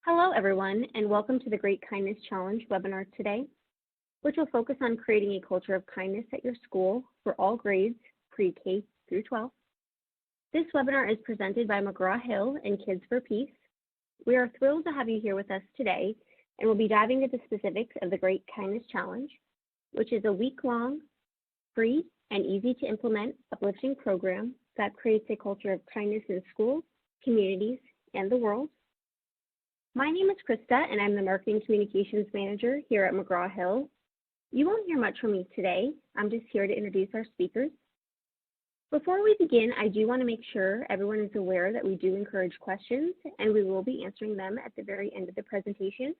Hello, everyone, and welcome to the Great Kindness Challenge webinar today, which will focus on creating a culture of kindness at your school for all grades, pre-K through 12. This webinar is presented by McGraw-Hill and Kids for Peace. We are thrilled to have you here with us today, and we'll be diving into the specifics of the Great Kindness Challenge, which is a week-long, free, and easy-to-implement uplifting program that creates a culture of kindness in schools, communities, and the world. My name is Krista, and I'm the Marketing Communications Manager here at McGraw-Hill. You won't hear much from me today. I'm just here to introduce our speakers. Before we begin, I do want to make sure everyone is aware that we do encourage questions, and we will be answering them at the very end of the presentation.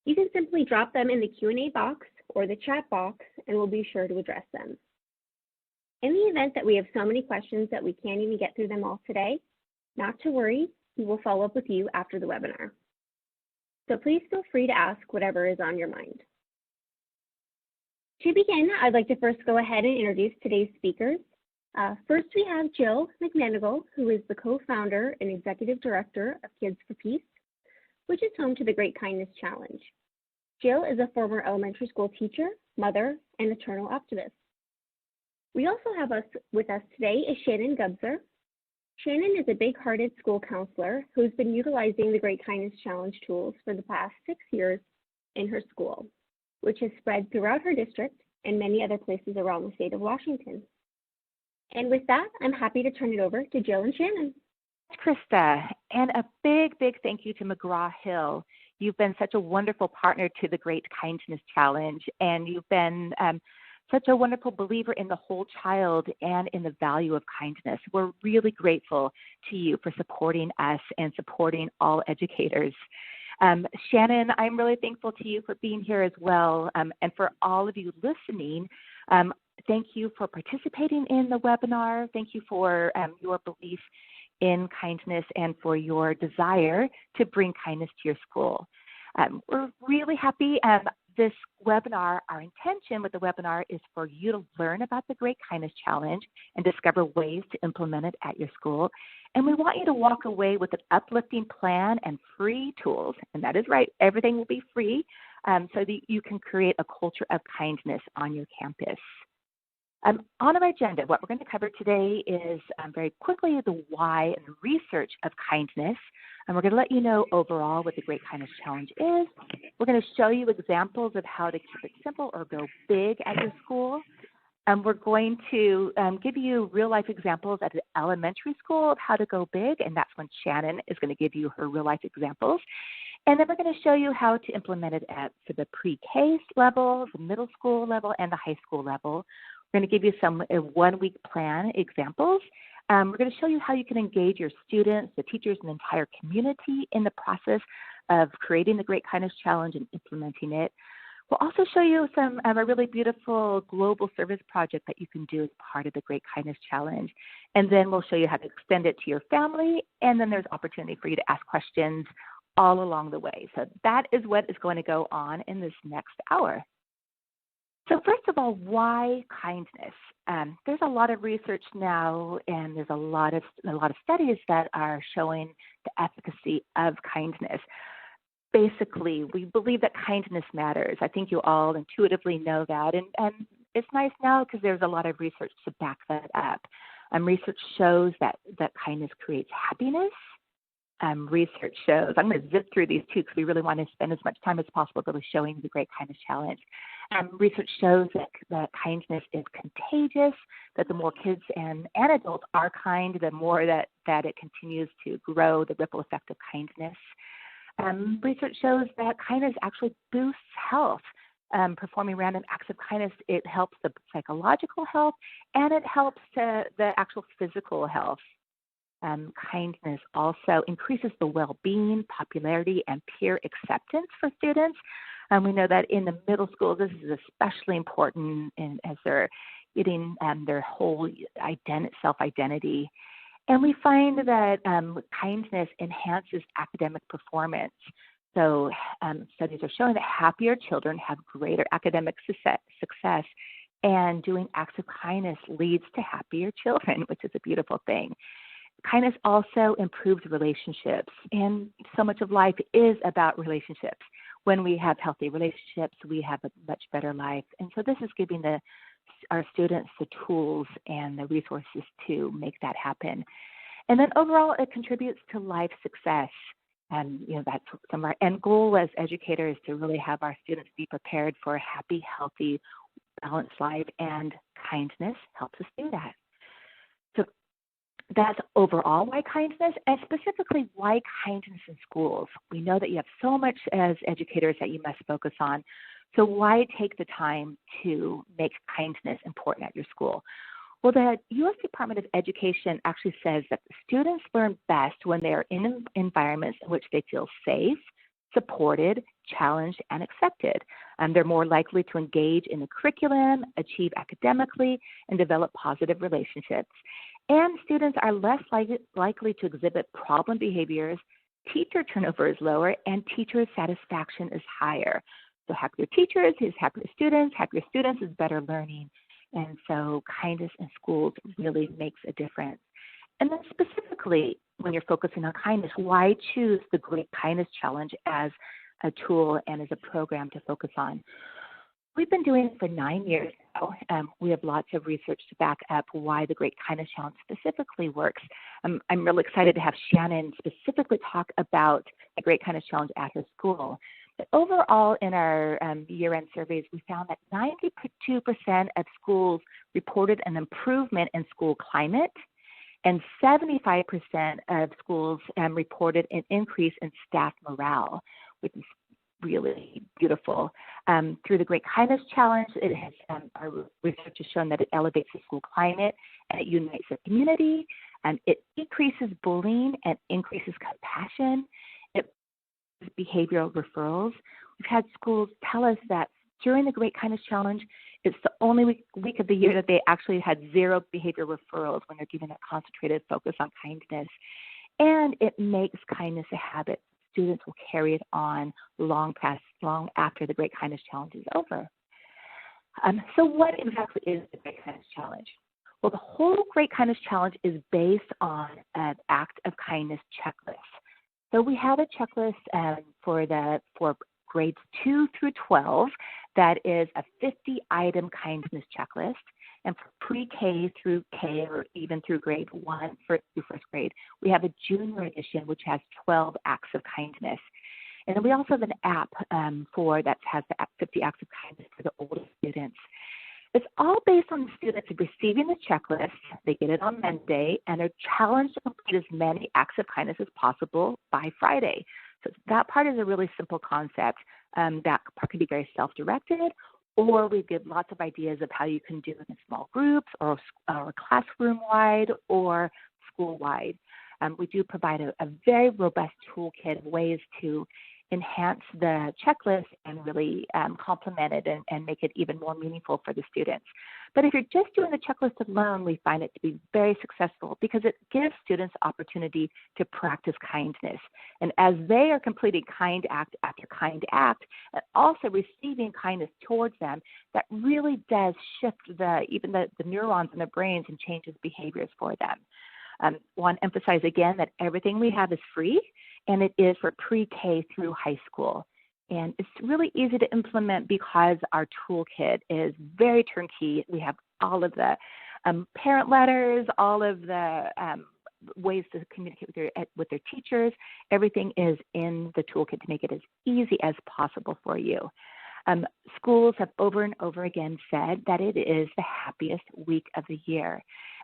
You can simply drop them in the Q&A box or the chat box, and we'll be sure to address them. In the event that we have so many questions that we can't even get through them all today, not to worry. We will follow up with you after the webinar. So please feel free to ask whatever is on your mind. To begin, I'd like to first go ahead and introduce today's speakers. First, we have Jill McManigal, who is the co-founder and executive director of Kids for Peace, which is home to the Great Kindness Challenge. Jill is a former elementary school teacher, mother, and eternal optimist. We also have with us today is Shannon Gubser. Shannon is a big-hearted school counselor who's been utilizing the Great Kindness Challenge tools for the past 6 years in her school, which has spread throughout her district and many other places around the state of Washington. And with that, I'm happy to turn it over to Jill and Shannon. Krista, and a big thank you to McGraw-Hill. You've been such a wonderful partner to the Great Kindness Challenge, and you've been such a wonderful believer in the whole child and in the value of kindness. We're really grateful to you for supporting us and supporting all educators. Shannon, I'm really thankful to you for being here as well. And for all of you listening, thank you for participating in the webinar. Thank you for your belief in kindness and for your desire to bring kindness to your school. We're really happy. This webinar, our intention with the webinar is for you to learn about the Great Kindness Challenge and discover ways to implement it at your school. And we want you to walk away with an uplifting plan and free tools. And that is right, everything will be free so that you can create a culture of kindness on your campus. On our agenda, what we're going to cover today is very quickly the why and the research of kindness. And we're going to let you know overall what the Great Kindness Challenge is. We're going to show you examples of how to keep it simple or go big at your school. And we're going to give you real-life examples at the elementary school of how to go big, and that's when Shannon is going to give you her real-life examples. And then we're going to show you how to implement it for the pre-K level, the middle school level, and the high school level. We're going to give you some one-week plan examples. We're going to show you how you can engage your students, the teachers, and the entire community in the process of creating the Great Kindness Challenge and implementing it. We'll also show you a really beautiful global service project that you can do as part of the Great Kindness Challenge. And then we'll show you how to extend it to your family, and then there's opportunity for you to ask questions all along the way. So that is what is going to go on in this next hour. So first of all, why kindness? There's a lot of research now, and there's a lot of studies that are showing the efficacy of kindness. Basically, we believe that kindness matters. I think you all intuitively know that, and it's nice now because there's a lot of research to back that up. Research shows that kindness creates happiness. Research shows, I'm going to zip through these two because we really want to spend as much time as possible really showing the Great Kindness Challenge. Research shows that kindness is contagious, that the more kids and adults are kind, the more that it continues to grow, the ripple effect of kindness. Research shows that kindness actually boosts health. Performing random acts of kindness, it helps the psychological health, and it helps the actual physical health. Kindness also increases the well-being, popularity, and peer acceptance for students. We know that in the middle school, this is especially important as they're getting their whole self-identity. And we find that kindness enhances academic performance. So studies are showing that happier children have greater academic success, and doing acts of kindness leads to happier children, which is a beautiful thing. kindness also improves relationships, and so much of life is about relationships. When we have healthy relationships, we have a much better life. And so this is giving our students the tools and the resources to make that happen. And then overall, it contributes to life success. And that's some of our end goal as educators, to really have our students be prepared for a happy, healthy, balanced life, and kindness helps us do that. So that's overall why kindness, and specifically why kindness in schools. We know that you have so much as educators that you must focus on. So why take the time to make kindness important at your school? Well, the U.S. Department of Education actually says that students learn best when they are in environments in which they feel safe, supported, challenged, and accepted. They're more likely to engage in the curriculum, achieve academically, and develop positive relationships. And students are less likely to exhibit problem behaviors, teacher turnover is lower, and teacher satisfaction is higher. So happier teachers is happier students is better learning. And so kindness in schools really makes a difference. And then specifically, when you're focusing on kindness, why choose the Great Kindness Challenge as a tool and as a program to focus on? We've been doing it for 9 years now. We have lots of research to back up why the Great Kindness Challenge specifically works. I'm really excited to have Shannon specifically talk about the Great Kindness Challenge at her school. But overall, in our year-end surveys, we found that 92% of schools reported an improvement in school climate, and 75% of schools reported an increase in staff morale, which is really beautiful. Through the Great Kindness Challenge, our research has shown that it elevates the school climate and it unites the community. It decreases bullying and increases compassion. It behavioral referrals. We've had schools tell us that during the Great Kindness Challenge, it's the only week of the year that they actually had 0 behavior referrals when they're given a concentrated focus on kindness. And it makes kindness a habit. Students will carry it on long after the Great Kindness Challenge is over. So what exactly is the Great Kindness Challenge? Well, the whole Great Kindness Challenge is based on an act of kindness checklist. So we have a checklist for grades 2 through 12 that is a 50-item kindness checklist. And for pre-K through K, or even through grade 1 through first grade, we have a junior edition which has 12 acts of kindness. And then we also have an app that has the 50 acts of kindness for the oldest students. It's all based on the students receiving the checklist. They get it on Monday, and they're challenged to complete as many acts of kindness as possible by Friday. So that part is a really simple concept. That part can be very self-directed, or we give lots of ideas of how you can do it in small groups or classroom-wide or school-wide. We do provide a very robust toolkit of ways to enhance the checklist and really complement it and make it even more meaningful for the students. But if you're just doing the checklist alone, we find it to be very successful because it gives students opportunity to practice kindness. And as they are completing kind act after kind act, and also receiving kindness towards them, that really does shift even the neurons in their brains and changes behaviors for them. Want to emphasize again that everything we have is free, and it is for pre-K through high school. And it's really easy to implement because our toolkit is very turnkey. We have all of the parent letters, all of the ways to communicate with their teachers. Everything is in the toolkit to make it as easy as possible for you. Schools have over and over again said that it is the happiest week of the year.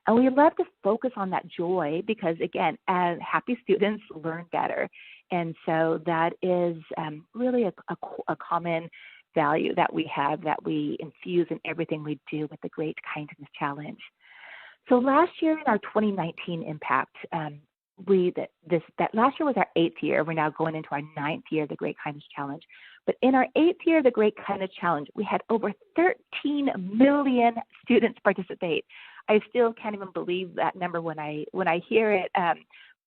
And we love to focus on that joy because, again, as happy students learn better. And so that is really a common value that we have, that we infuse in everything we do with the Great Kindness Challenge. So last year in our 2019 impact, that last year was our 8th year. We're now going into our 9th year of the Great Kindness Challenge. But in our 8th year of the Great Kindness Challenge, we had over 13 million students participate. I still can't even believe that number when I hear it,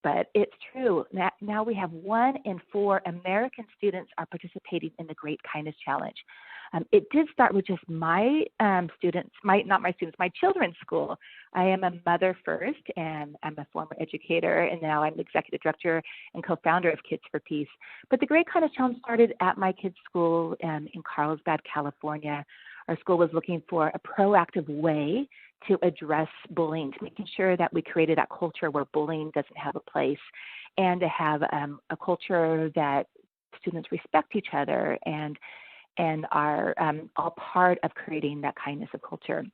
but it's true. Now we have 1 in 4 American students are participating in the Great Kindness Challenge. It did start with just my students, not my students, my children's school. I am a mother first, and I'm a former educator, and now I'm the executive director and co-founder of Kids for Peace. But the Great Kindness Challenge started at my kids' school in Carlsbad, California. Our school was looking for a proactive way to address bullying, to making sure that we created that culture where bullying doesn't have a place, and to have a culture that students respect each other and are all part of creating that kindness of culture.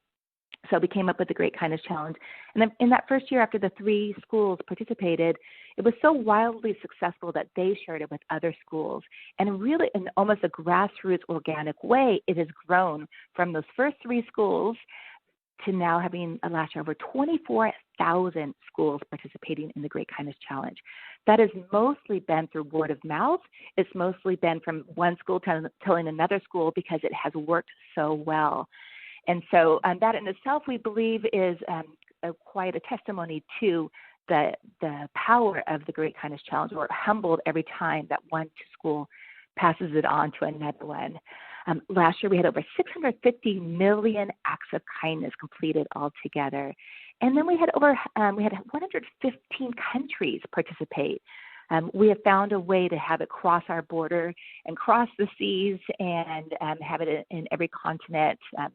So we came up with the Great Kindness Challenge. And then in that first year, after the 3 schools participated, it was so wildly successful that they shared it with other schools. And really, in almost a grassroots organic way, it has grown from those first 3 schools to now having last year over 24,000 schools participating in the Great Kindness Challenge. That has mostly been through word of mouth. It's mostly been from one school telling another school because it has worked so well. And so that in itself, we believe, is quite a testimony to the power of the Great Kindness Challenge. We're humbled every time that one school passes it on to another one. Last year, we had over 650 million acts of kindness completed altogether. And then we had 115 countries participate. We have found a way to have it cross our border and cross the seas and have it in every continent. I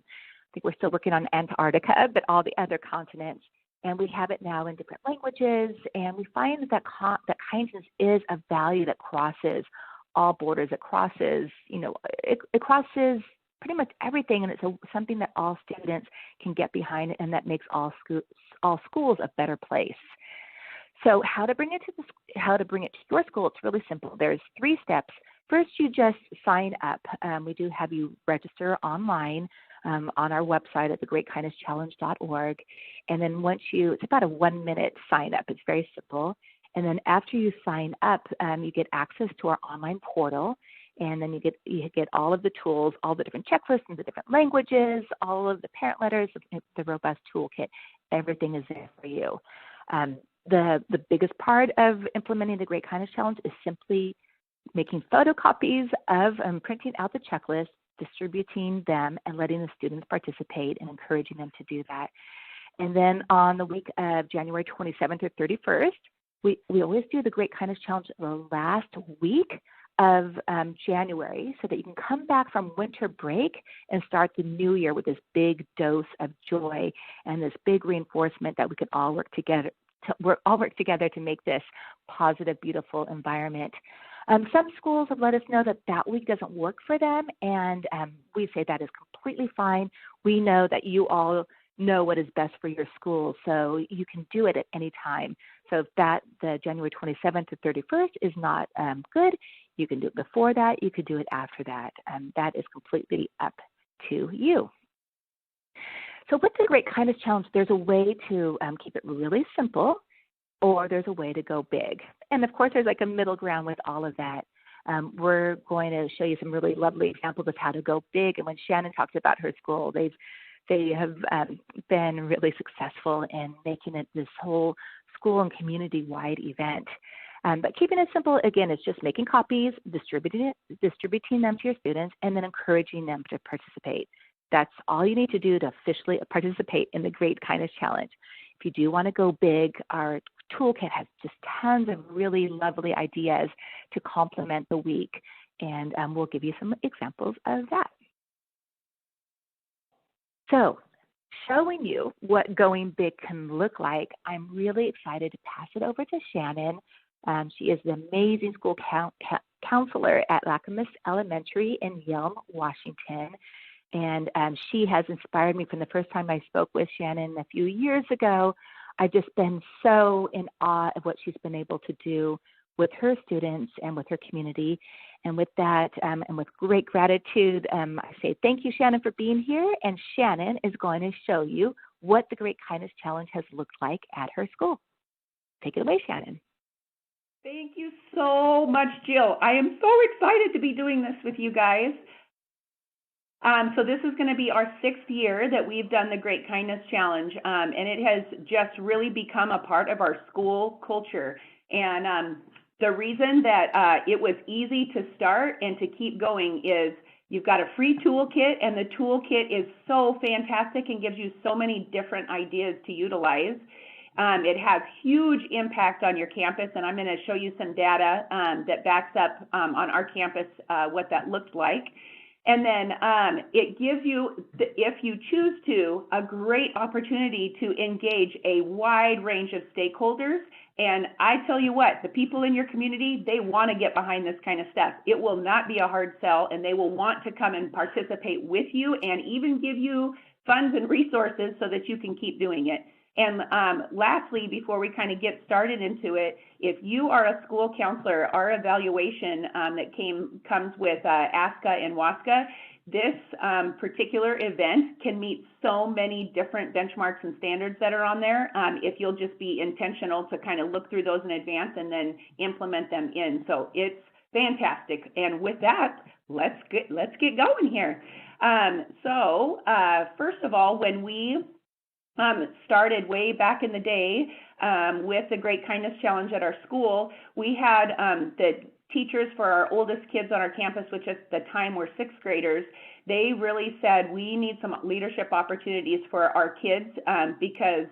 think we're still working on Antarctica, but all the other continents. And we have it now in different languages. And we find that kindness is a value that crosses all borders. It crosses, it crosses pretty much everything, and it's something that all students can get behind, and that makes all schools a better place. So how to bring it to your school? It's really simple. There's 3 steps. First, you just sign up. We do have you register online on our website at thegreatkindnesschallenge.org, and then it's about a 1-minute sign up. It's very simple. And then after you sign up, you get access to our online portal, and then you get all of the tools, all the different checklists in the different languages, all of the parent letters, the robust toolkit. Everything is there for you. The biggest part of implementing the Great Kindness Challenge is simply making photocopies of printing out the checklist, distributing them, and letting the students participate and encouraging them to do that. And then on the week of January 27th or 31st, we always do the Great Kindness Challenge the last week of January, so that you can come back from winter break and start the new year with this big dose of joy and this big reinforcement that we can all work together to make this positive, beautiful environment. Some schools have let us know that week doesn't work for them, and we say that is completely fine. We know that you all know what is best for your school, so you can do it at any time. So if the January 27th to 31st is not good, you can do it before that, you could do it after that. That is completely up to you. So with the Great Kindness Challenge, there's a way to keep it really simple, or there's a way to go big. And of course, there's like a middle ground with all of that. We're going to show you some really lovely examples of how to go big. And when Shannon talks about her school, they have been really successful in making it this whole school and community-wide event. But keeping it simple, again, is just making copies, distributing them to your students, and then encouraging them to participate. That's all you need to do to officially participate in the Great Kindness Challenge. If you do want to go big, our toolkit has just tons of really lovely ideas to complement the week, and we'll give you some examples of that. So, showing you what going big can look like, I'm really excited to pass it over to Shannon. She is the amazing school counselor at Lacamas Elementary in Yelm, Washington. And she has inspired me from the first time I spoke with Shannon a few years ago. I've just been so in awe of what she's been able to do with her students and with her community. And with that, and with great gratitude, I say thank you, Shannon, for being here. And Shannon is going to show you what the Great Kindness Challenge has looked like at her school. Take it away, Shannon. Thank you so much, Jill. I am so excited to be doing this with you guys. So this is going to be our 6th year that we've done the Great Kindness Challenge, and it has just really become a part of our school culture. And the reason that it was easy to start and to keep going is, You've got a free toolkit, and the toolkit is so fantastic and gives you so many different ideas to utilize. It has huge impact on your campus, and I'm going to show you some data that backs up on our campus what that looked like. And then it gives you, if you choose to, a great opportunity to engage a wide range of stakeholders. And I tell you what, the people in your community, they want to get behind this kind of stuff. It will not be a hard sell, and they will want to come and participate with you and even give you funds and resources so that you can keep doing it. And lastly, before we kind of get started into it, if you are a school counselor, our evaluation that comes with ASCA and WASCA, this particular event can meet so many different benchmarks and standards that are on there if you'll just be intentional to kind of look through those in advance and then implement them in. So it's fantastic. And with that, let's get going here. First of all, when we started way back in the day with the Great Kindness Challenge at our school, we had the teachers for our oldest kids on our campus, which at the time were sixth graders. They really said we need some leadership opportunities for our kids because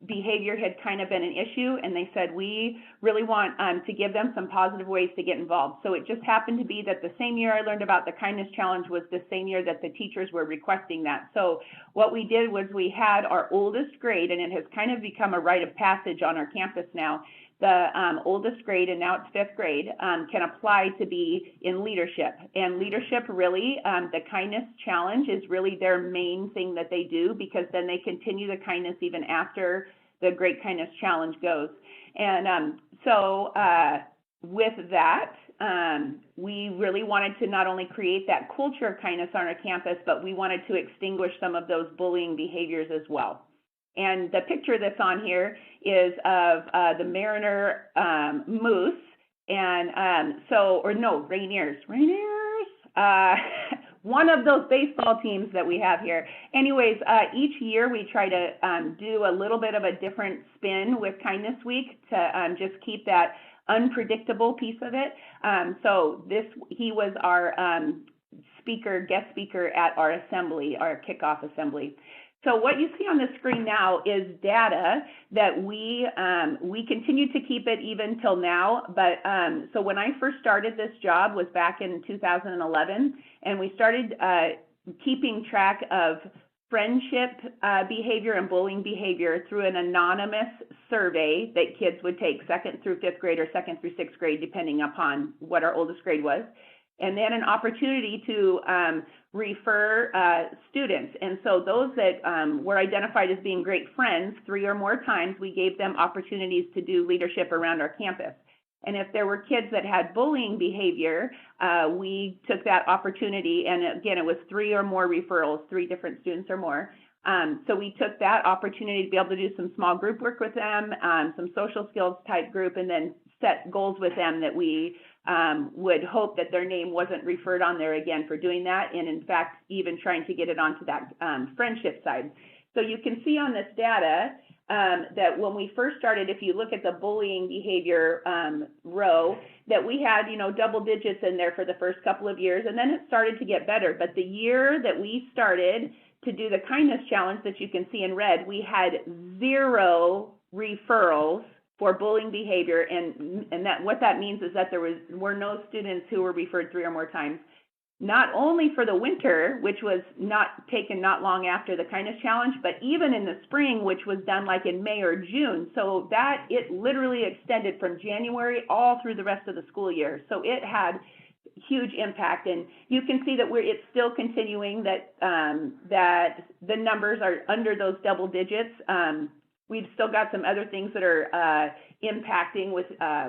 behavior had kind of been an issue, and they said we really want to give them some positive ways to get involved. So it just happened to be that the same year I learned about the Kindness Challenge was the same year that the teachers were requesting that. So what we did was we had our oldest grade, and it has kind of become a rite of passage on our campus now. The oldest grade, and now it's fifth grade, can apply to be in leadership. And leadership really, the Kindness Challenge is really their main thing that they do, because then they continue the kindness even after the Great Kindness Challenge goes. And with that, we really wanted to not only create that culture of kindness on our campus, but we wanted to extinguish some of those bullying behaviors as well. And the picture that's on here is of the Mariner Moose, and Rainiers, one of those baseball teams that we have here. Anyways, each year we try to do a little bit of a different spin with Kindness Week to just keep that unpredictable piece of it. He was our guest speaker at our assembly, our kickoff assembly. So what you see on the screen now is data that we continue to keep it even till now. But so when I first started this job was back in 2011, and we started keeping track of friendship behavior and bullying behavior through an anonymous survey that kids would take, second through fifth grade or second through sixth grade, depending upon what our oldest grade was. And then an opportunity to refer students. And so those that were identified as being great friends, 3 or more times, we gave them opportunities to do leadership around our campus. And if there were kids that had bullying behavior, we took that opportunity, and again, it was 3 or more referrals, 3 different students or more. So we took that opportunity to be able to do some small group work with them, some social skills type group, and then set goals with them that we would hope that their name wasn't referred on there again for doing that, and in fact, even trying to get it onto that friendship side. So you can see on this data that when we first started, if you look at the bullying behavior row, that we had, double digits in there for the first couple of years, and then it started to get better. But the year that we started to do the Kindness Challenge that you can see in red, we had 0 referrals for bullying behavior, and that what that means is that there were no students who were referred 3 or more times. Not only for the winter, which was not long after the Kindness Challenge, but even in the spring, which was done like in May or June. So that it literally extended from January all through the rest of the school year. So it had huge impact, and you can see that it's still continuing, that that the numbers are under those double digits. We've still got some other things that are impacting with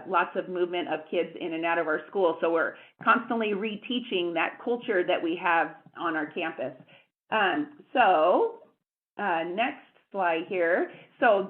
lots of movement of kids in and out of our school. So we're constantly reteaching that culture that we have on our campus. Next slide here. So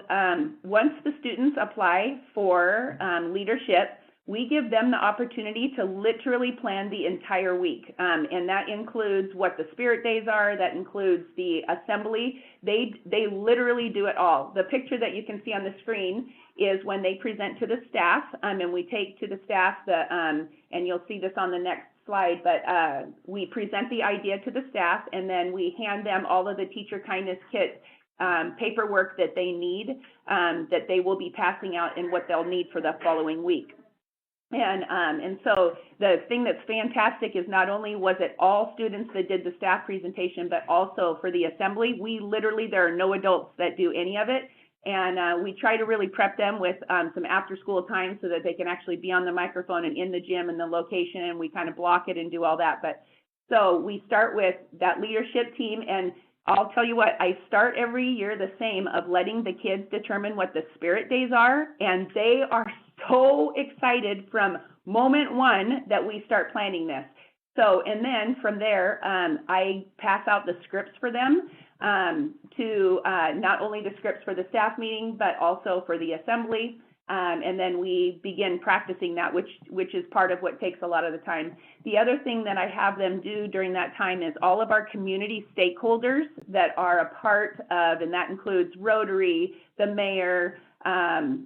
once the students apply for leadership, we give them the opportunity to literally plan the entire week. And that includes what the spirit days are, that includes the assembly. They literally do it all. The picture that you can see on the screen is when they present to the staff, and we take to the staff and you'll see this on the next slide, but we present the idea to the staff, and then we hand them all of the Teacher Kindness Kit paperwork that they need, that they will be passing out and what they'll need for the following week. And so the thing that's fantastic is not only was it all students that did the staff presentation, but also for the assembly, there are no adults that do any of it. And we try to really prep them with some after school time so that they can actually be on the microphone and in the gym and the location, and we kind of block it and do all that. But so we start with that leadership team, and I'll tell you what, I start every year the same of letting the kids determine what the spirit days are, and they are so excited from moment one that we start planning this. So, and then from there, I pass out the scripts for them, to not only the scripts for the staff meeting, but also for the assembly. And then we begin practicing that, which is part of what takes a lot of the time. The other thing that I have them do during that time is all of our community stakeholders that are a part of, and that includes Rotary, the mayor, PTO,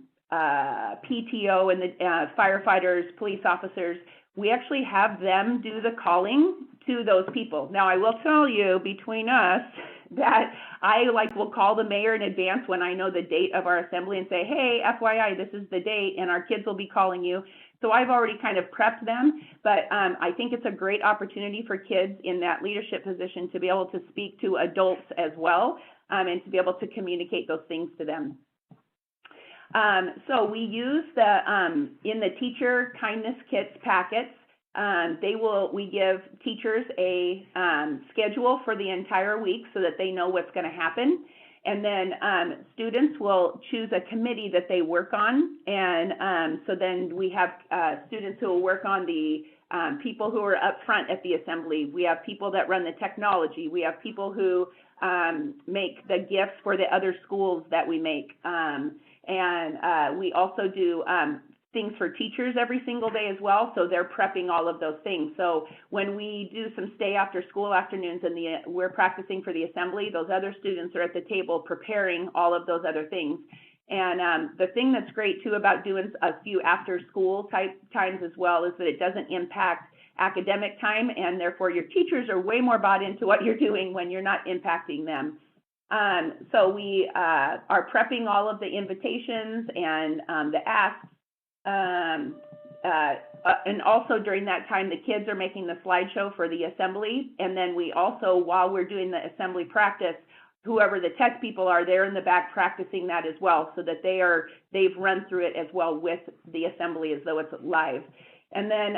and the firefighters, police officers. We actually have them do the calling to those people. Now, I will tell you, between us, that I will call the mayor in advance when I know the date of our assembly and say, hey, FYI, this is the date, and our kids will be calling you. So I've already kind of prepped them, but I think it's a great opportunity for kids in that leadership position to be able to speak to adults as well, and to be able to communicate those things to them. So we use in the Teacher Kindness Kits packets, we give teachers a schedule for the entire week so that they know what's going to happen. And then students will choose a committee that they work on. And so then we have students who will work on the people who are up front at the assembly. We have people that run the technology. We have people who make the gifts for the other schools that we make. And we also do things for teachers every single day as well, so they're prepping all of those things. So when we do some stay after school afternoons and we're practicing for the assembly, those other students are at the table preparing all of those other things. And the thing that's great too about doing a few after school type times as well is that it doesn't impact academic time, and therefore your teachers are way more bought into what you're doing when you're not impacting them. So we are prepping all of the invitations and the asks. And also during that time, the kids are making the slideshow for the assembly. And then we also, while we're doing the assembly practice, whoever the tech people are, they're in the back practicing that as well, so that they've run through it as well with the assembly as though it's live. And then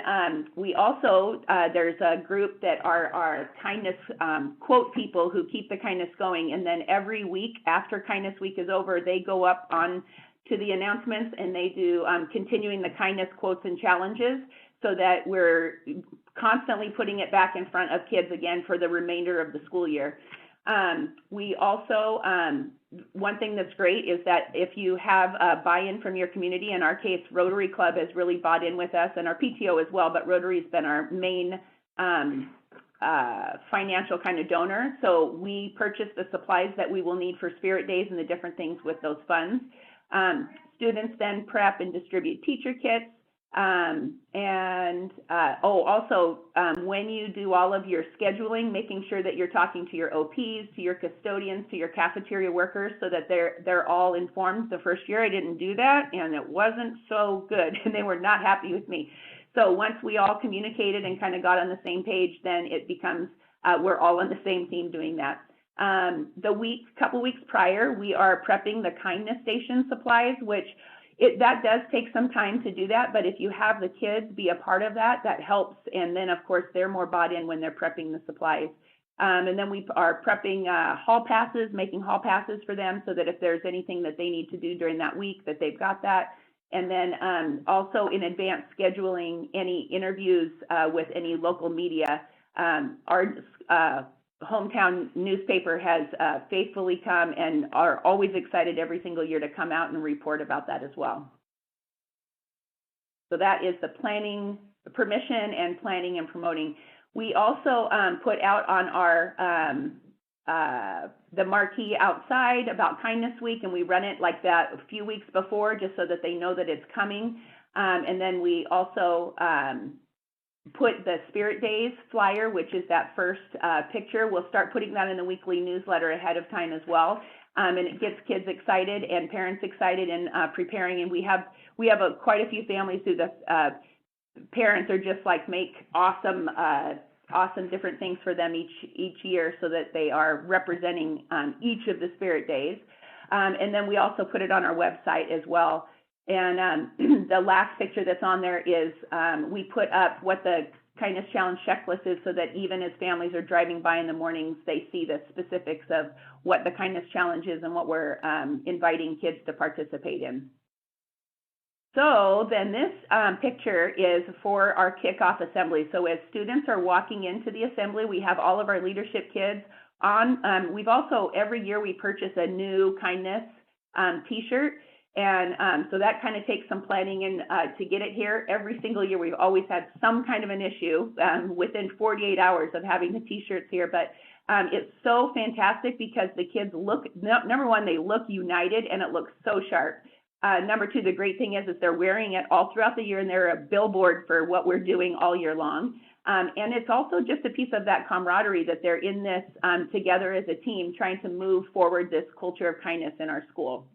we also, there's a group that are our kindness quote people who keep the kindness going. And then every week after Kindness Week is over, they go up on to the announcements and they do continuing the kindness quotes and challenges, so that we're constantly putting it back in front of kids again for the remainder of the school year. We also, one thing that's great is that if you have a buy-in from your community, in our case, Rotary Club has really bought in with us, and our PTO as well, but Rotary's been our main financial kind of donor. So we purchase the supplies that we will need for Spirit Days and the different things with those funds. Students then prep and distribute teacher kits. When you do all of your scheduling, making sure that you're talking to your OPs, to your custodians, to your cafeteria workers, so that they're all informed. The first year I didn't do that, and it wasn't so good, and they were not happy with me. So once we all communicated and kind of got on the same page, then it becomes we're all on the same team doing that. Couple weeks prior, we are prepping the Kindness Station supplies, which that does take some time to do that, but if you have the kids be a part of that, that helps. And then, of course, they're more bought in when they're prepping the supplies. And then we are prepping hall passes, making hall passes for them, so that if there's anything that they need to do during that week, that they've got that. And then also in advance scheduling any interviews with any local media. Our hometown newspaper has faithfully come and are always excited every single year to come out and report about that as well. So that is the planning, the permission and planning and promoting. We also put out on our the marquee outside about Kindness Week, and we run it like that a few weeks before just so that they know that it's coming. And then we also put the Spirit Days flyer, which is that first picture. We'll start putting that in the weekly newsletter ahead of time as well. And it gets kids excited and parents excited and preparing. And we have quite a few families who the parents are just like make awesome different things for them each year, so that they are representing each of the Spirit Days. And then we also put it on our website as well. And the last picture that's on there is we put up what the Kindness Challenge checklist is, so that even as families are driving by in the mornings, they see the specifics of what the Kindness Challenge is and what we're inviting kids to participate in. So then this picture is for our kickoff assembly. So as students are walking into the assembly, we have all of our leadership kids on. We've also, every year we purchase a new kindness t-shirt. And so that kind of takes some planning in to get it here. Every single year we've always had some kind of an issue within 48 hours of having the t-shirts here. But it's so fantastic because the kids look, number one, they look united and it looks so sharp. Number two, the great thing is they're wearing it all throughout the year, and they're a billboard for what we're doing all year long. And it's also just a piece of that camaraderie that they're in this together as a team, trying to move forward this culture of kindness in our school.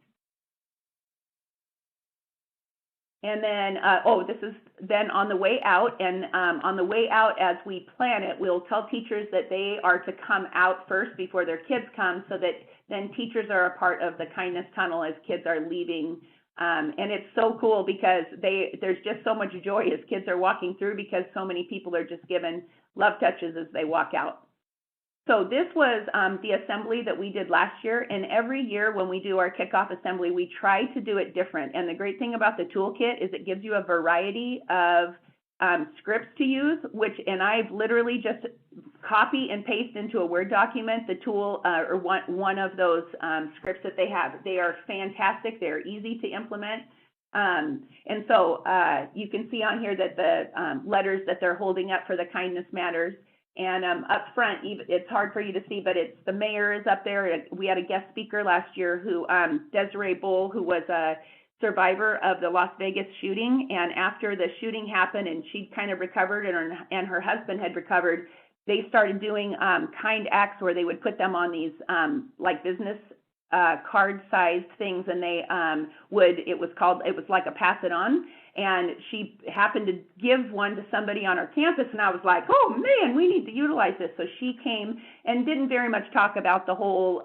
And then, this is then on the way out, and on the way out, as we plan it, we'll tell teachers that they are to come out first before their kids come, so that then teachers are a part of the kindness tunnel as kids are leaving. And it's so cool because there's just so much joy as kids are walking through, because so many people are just given love touches as they walk out. So this was the assembly that we did last year, and every year when we do our kickoff assembly, we try to do it different. And the great thing about the toolkit is it gives you a variety of scripts to use, and I've literally just copy and paste into a Word document the tool or one of those scripts that they have. They are fantastic. They're easy to implement. And so you can see on here that the letters that they're holding up for the Kindness Matters. And up front, it's hard for you to see, but it's the mayor is up there. We had a guest speaker last year, who Desiree Bull, who was a survivor of the Las Vegas shooting. And after the shooting happened and she kind of recovered, and her husband had recovered, they started doing kind acts where they would put them on these like business card-sized things, and they it was like a pass it on. And she happened to give one to somebody on our campus, and I was like, oh man, we need to utilize this. So she came and didn't very much talk about the whole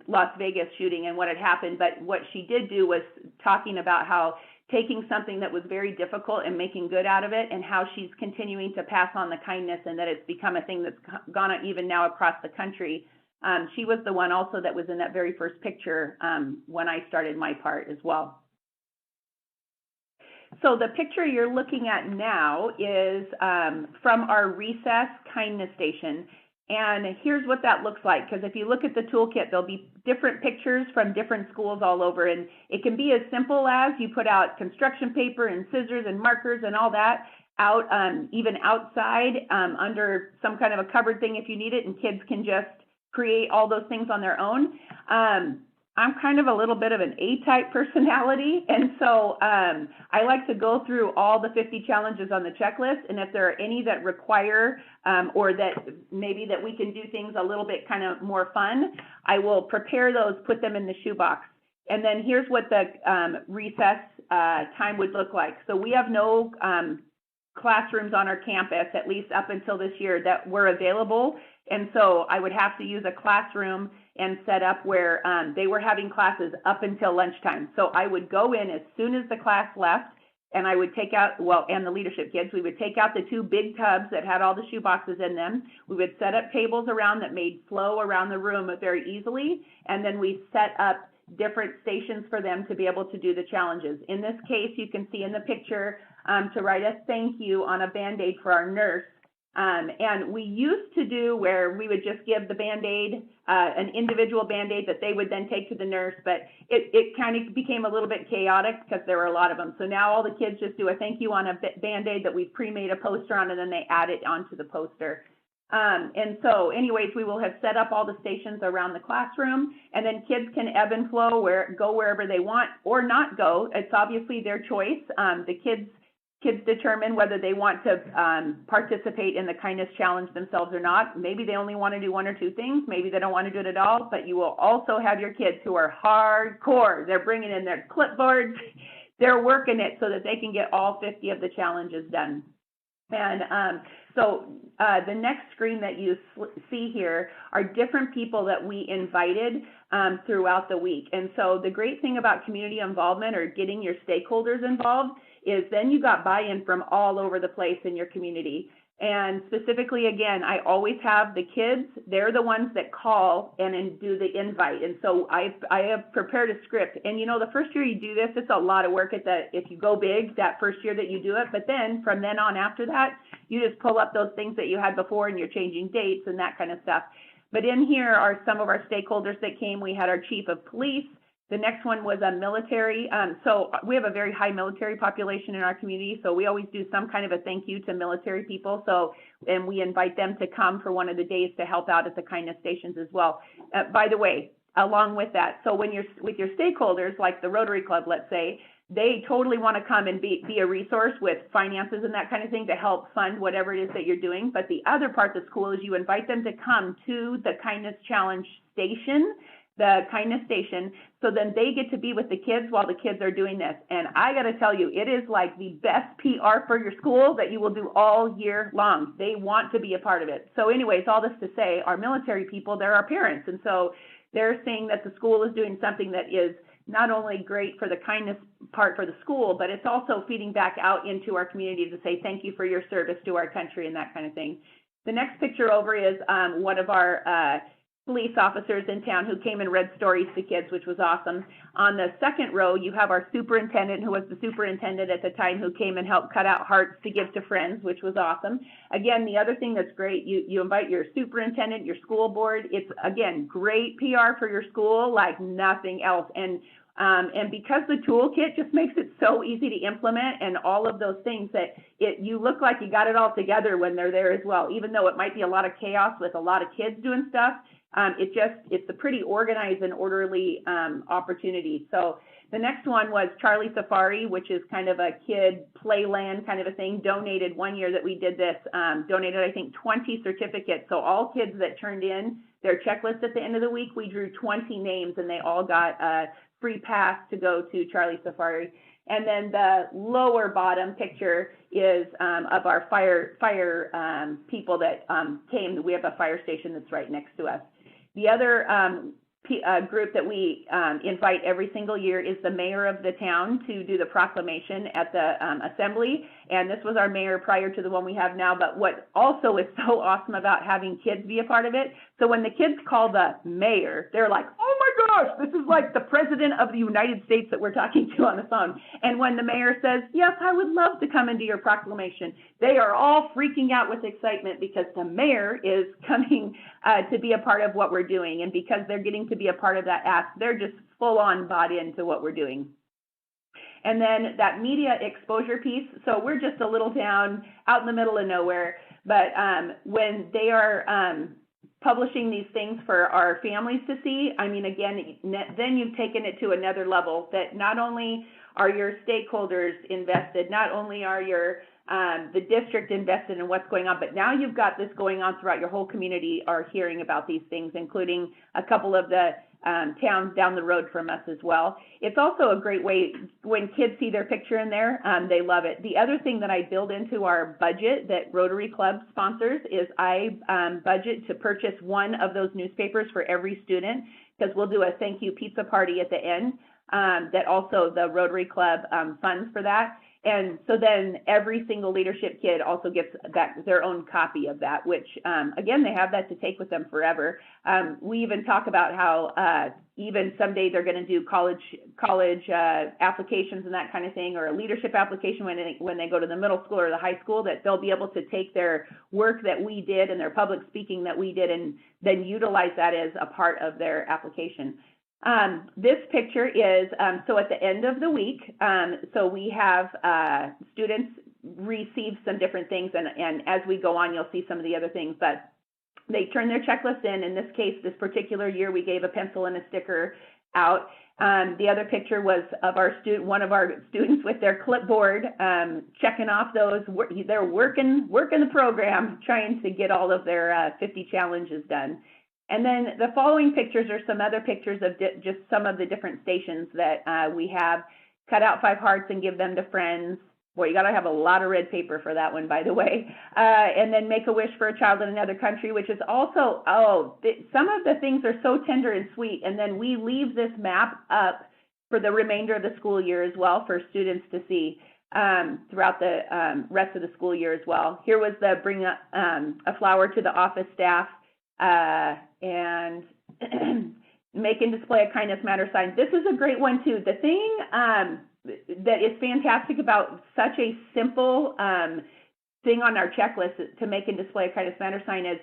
Las Vegas shooting and what had happened, but what she did do was talking about how taking something that was very difficult and making good out of it, and how she's continuing to pass on the kindness, and that it's become a thing that's gone even now across the country. She was the one also that was in that very first picture when I started my part as well. So the picture you're looking at now is from our recess kindness station. And here's what that looks like, because if you look at the toolkit, there'll be different pictures from different schools all over. And it can be as simple as you put out construction paper and scissors and markers and all that out, even outside under some kind of a cupboard thing if you need it, and kids can just create all those things on their own. I'm kind of a little bit of an A-type personality, and so I like to go through all the 50 challenges on the checklist, and if there are any that require or that maybe that we can do things a little bit kind of more fun, I will prepare those, put them in the shoebox. And then here's what the recess time would look like. So we have no classrooms on our campus, at least up until this year, that were available. And so I would have to use a classroom and set up where they were having classes up until lunchtime. So I would go in as soon as the class left, and I would take out, and the leadership kids, we would take out the 2 big tubs that had all the shoe boxes in them. We would set up tables around that made flow around the room very easily, and then we set up different stations for them to be able to do the challenges. In this case, you can see in the picture to write a thank you on a Band-Aid for our nurse. And we used to do where we would just give the Band-Aid, an individual Band-Aid that they would then take to the nurse, but it kind of became a little bit chaotic because there were a lot of them. So now all the kids just do a thank you on a Band-Aid that we've pre-made a poster on, and then they add it onto the poster. And so anyways, we will have set up all the stations around the classroom, and then kids can ebb and flow, go wherever they want or not go. It's obviously their choice. The kids kids determine whether they want to participate in the kindness challenge themselves or not. Maybe they only want to do one or two things. Maybe they don't want to do it at all, but you will also have your kids who are hardcore. They're bringing in their clipboards. They're working it so that they can get all 50 of the challenges done. And so the next screen that you see here are different people that we invited throughout the week. And so the great thing about community involvement or getting your stakeholders involved is then you got buy-in from all over the place in your community. And specifically, again, I always have the kids, they're the ones that call and do the invite. And so I have prepared a script. And you know, the first year you do this, it's a lot of work if you go big that first year that you do it. But then from then on after that, you just pull up those things that you had before and you're changing dates and that kind of stuff. But in here are some of our stakeholders that came. We had our chief of police. The next one was a military. So we have a very high military population in our community. So we always do some kind of a thank you to military people. So, and we invite them to come for one of the days to help out at the kindness stations as well. By the way, along with that, so when you're with your stakeholders, like the Rotary Club, let's say, they totally want to come and be a resource with finances and that kind of thing to help fund whatever it is that you're doing. But the other part that's cool is you invite them to come to the Kindness Challenge station, the kindness station, so then they get to be with the kids while the kids are doing this. And I got to tell you, it is like the best PR for your school that you will do all year long. They want to be a part of it. So anyways, all this to say, our military people, they're our parents. And so they're saying that the school is doing something that is not only great for the kindness part for the school, but it's also feeding back out into our community to say thank you for your service to our country and that kind of thing. The next picture over is one of our police officers in town who came and read stories to kids, which was awesome. On the second row, you have our superintendent, who was the superintendent at the time, who came and helped cut out hearts to give to friends, which was awesome. Again, the other thing that's great, you invite your superintendent, your school board. It's, again, great PR for your school like nothing else. And because the toolkit just makes it so easy to implement and all of those things that you look like you got it all together when they're there as well, even though it might be a lot of chaos with a lot of kids doing stuff. It's a pretty organized and orderly opportunity. So the next one was Charlie Safari, which is kind of a kid playland kind of a thing, donated one year that we did this, donated, I think, 20 certificates. So all kids that turned in their checklist at the end of the week, we drew 20 names and they all got a free pass to go to Charlie Safari. And then the lower bottom picture is of our fire people that came. We have a fire station that's right next to us. The other group that we invite every single year is the mayor of the town to do the proclamation at the assembly. And this was our mayor prior to the one we have now. But what also is so awesome about having kids be a part of it, so when the kids call the mayor, they're like, oh my gosh, this is like the president of the United States that we're talking to on the phone. And when the mayor says, yes, I would love to come and do your proclamation, they are all freaking out with excitement because the mayor is coming to be a part of what we're doing. And because they're getting to be a part of that ask, they're just full on bought into what we're doing. And then that media exposure piece, so we're just a little town out in the middle of nowhere, but when they are publishing these things for our families to see, I mean, again, then you've taken it to another level that not only are your stakeholders invested, not only are your the district invested in what's going on, but now you've got this going on throughout your whole community are hearing about these things, including a couple of the towns down the road from us as well. It's also a great way when kids see their picture in there, they love it. The other thing that I build into our budget that Rotary Club sponsors is I budget to purchase one of those newspapers for every student, because we'll do a thank you pizza party at the end that also the Rotary Club funds for that. And so then every single leadership kid also gets their own copy of that, which, again, they have that to take with them forever. We even talk about how even someday they're going to do college applications and that kind of thing, or a leadership application when they go to the middle school or the high school, that they'll be able to take their work that we did and their public speaking that we did and then utilize that as a part of their application. This picture is, so at the end of the week, so we have students receive some different things, and as we go on, you'll see some of the other things, but they turn their checklist in. In this case, this particular year, we gave a pencil and a sticker out. The other picture was of one of our students with their clipboard, checking off those. They're working the program, trying to get all of their 50 challenges done. And then the following pictures are some other pictures of just some of the different stations that we have. Cut out 5 hearts and give them to friends. Boy, you got to have a lot of red paper for that one, by the way. And then make a wish for a child in another country, which is also, some of the things are so tender and sweet. And then we leave this map up for the remainder of the school year as well for students to see throughout the rest of the school year as well. Here was the bring a flower to the office staff and make and display a kindness matter sign. This is a great one too. The thing that is fantastic about such a simple thing on our checklist to make and display a kindness matter sign is,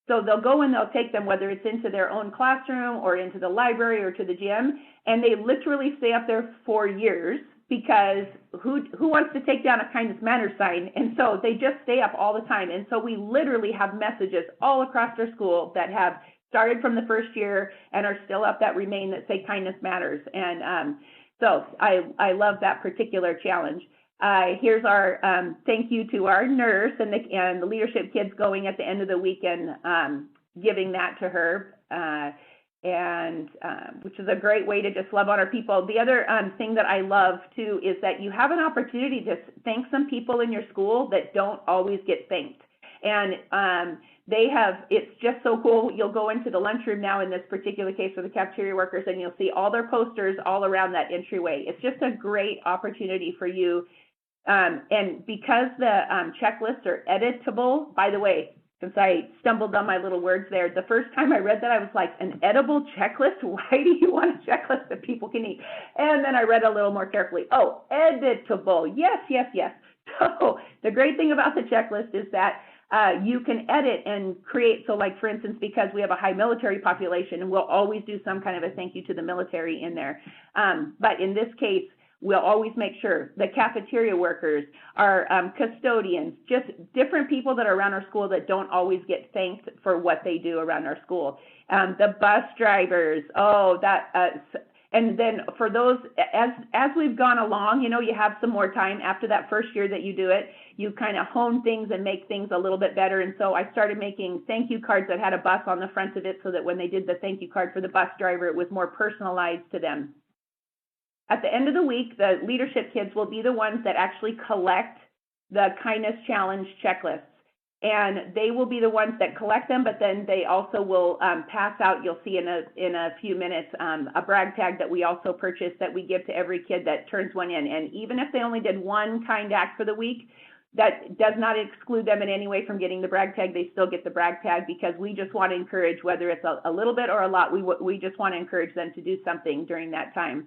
so they'll go and they'll take them, whether it's into their own classroom or into the library or to the gym, and they literally stay up there for years because who wants to take down a kindness matter sign? And so they just stay up all the time. And so we literally have messages all across our school that have started from the first year and are still up that remain that say kindness matters. And so I love that particular challenge. Here's our thank you to our nurse and the leadership kids going at the end of the weekend, giving that to her, which is a great way to just love on our people. The other thing that I love too is that you have an opportunity to thank some people in your school that don't always get thanked. And it's just so cool. You'll go into the lunchroom now in this particular case for the cafeteria workers, and you'll see all their posters all around that entryway. It's just a great opportunity for you. And because the checklists are editable, by the way, since I stumbled on my little words there, the first time I read that, I was like, an edible checklist? Why do you want a checklist that people can eat? And then I read a little more carefully. Oh, editable. Yes, yes, yes. So the great thing about the checklist is that you can edit and create, so like for instance, because we have a high military population, and we'll always do some kind of a thank you to the military in there. But in this case, we'll always make sure the cafeteria workers, our custodians, just different people that are around our school that don't always get thanked for what they do around our school. The bus drivers, and then for those, as we've gone along, you have some more time after that first year that you do it, you kind of hone things and make things a little bit better. And so I started making thank you cards that had a bus on the front of it so that when they did the thank you card for the bus driver, it was more personalized to them. At the end of the week, the leadership kids will be the ones that actually collect the kindness challenge checklists. And they will be the ones that collect them, but then they also will pass out, you'll see in a few minutes, a brag tag that we also purchased that we give to every kid that turns one in. And even if they only did one kind act for the week, that does not exclude them in any way from getting the brag tag. They still get the brag tag because we just want to encourage, whether it's a little bit or a lot, we just want to encourage them to do something during that time.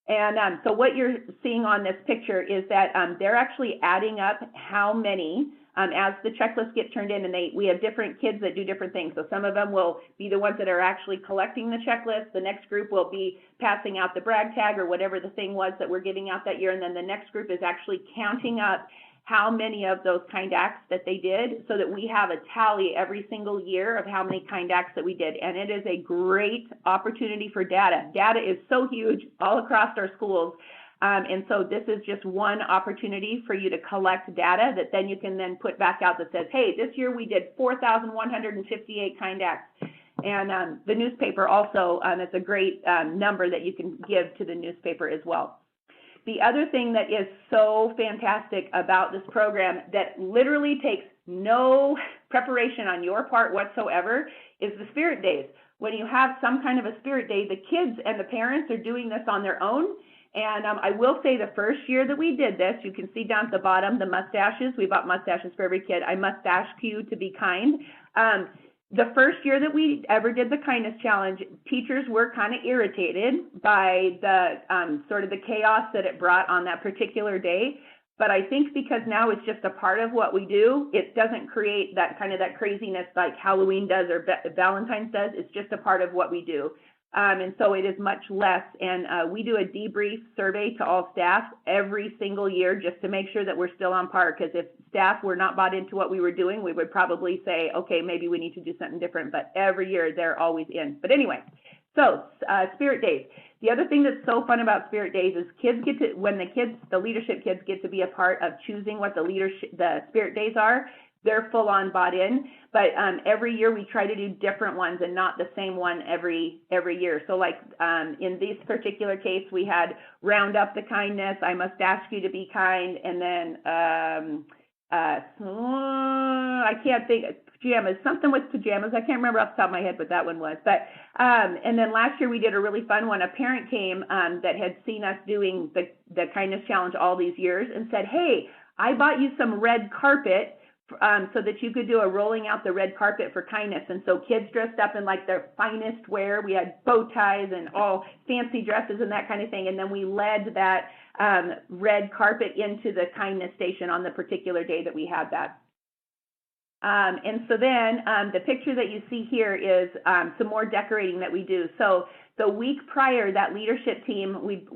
And so what you're seeing on this picture is that they're actually adding up how many, as the checklists get turned in, and we have different kids that do different things. So some of them will be the ones that are actually collecting the checklist. The next group will be passing out the brag tag or whatever the thing was that we're giving out that year. And then the next group is actually counting up how many of those kind acts that they did so that we have a tally every single year of how many kind acts that we did. And it is a great opportunity for data. Data is so huge all across our schools. And so this is just one opportunity for you to collect data that then you can then put back out that says, hey, this year we did 4,158 kind acts. And the newspaper also, it's a great number that you can give to the newspaper as well. The other thing that is so fantastic about this program that literally takes no preparation on your part whatsoever is the Spirit Days. When you have some kind of a Spirit Day, the kids and the parents are doing this on their own. And I will say the first year that we did this, you can see down at the bottom the mustaches. We bought mustaches for every kid. I mustache you to be kind. The first year that we ever did the kindness challenge, teachers were kind of irritated by the sort of the chaos that it brought on that particular day. But I think because now it's just a part of what we do, it doesn't create that kind of that craziness like Halloween does or Valentine's does. It's just a part of what we do. And so it is much less. And we do a debrief survey to all staff every single year just to make sure that we're still on par. Because if staff were not bought into what we were doing, we would probably say, okay, maybe we need to do something different. But every year they're always in. But anyway, So, Spirit Days. The other thing that's so fun about Spirit Days is the leadership kids get to be a part of choosing what the Spirit Days are. They're full on bought in, but every year we try to do different ones and not the same one every year. So like in this particular case, we had Round Up the Kindness, I Must Ask You to Be Kind, and then I can't think, pajamas, something with pajamas. I can't remember off the top of my head what that one was. But and then last year we did a really fun one. A parent came that had seen us doing the Kindness Challenge all these years and said, hey, I bought you some red carpet so that you could do a rolling out the red carpet for kindness. And so kids dressed up in like their finest wear. We had bow ties and all fancy dresses and that kind of thing. And then we led that red carpet into the kindness station on the particular day that we had that. And so then the picture that you see here is some more decorating that we do. So the week prior, that leadership team, we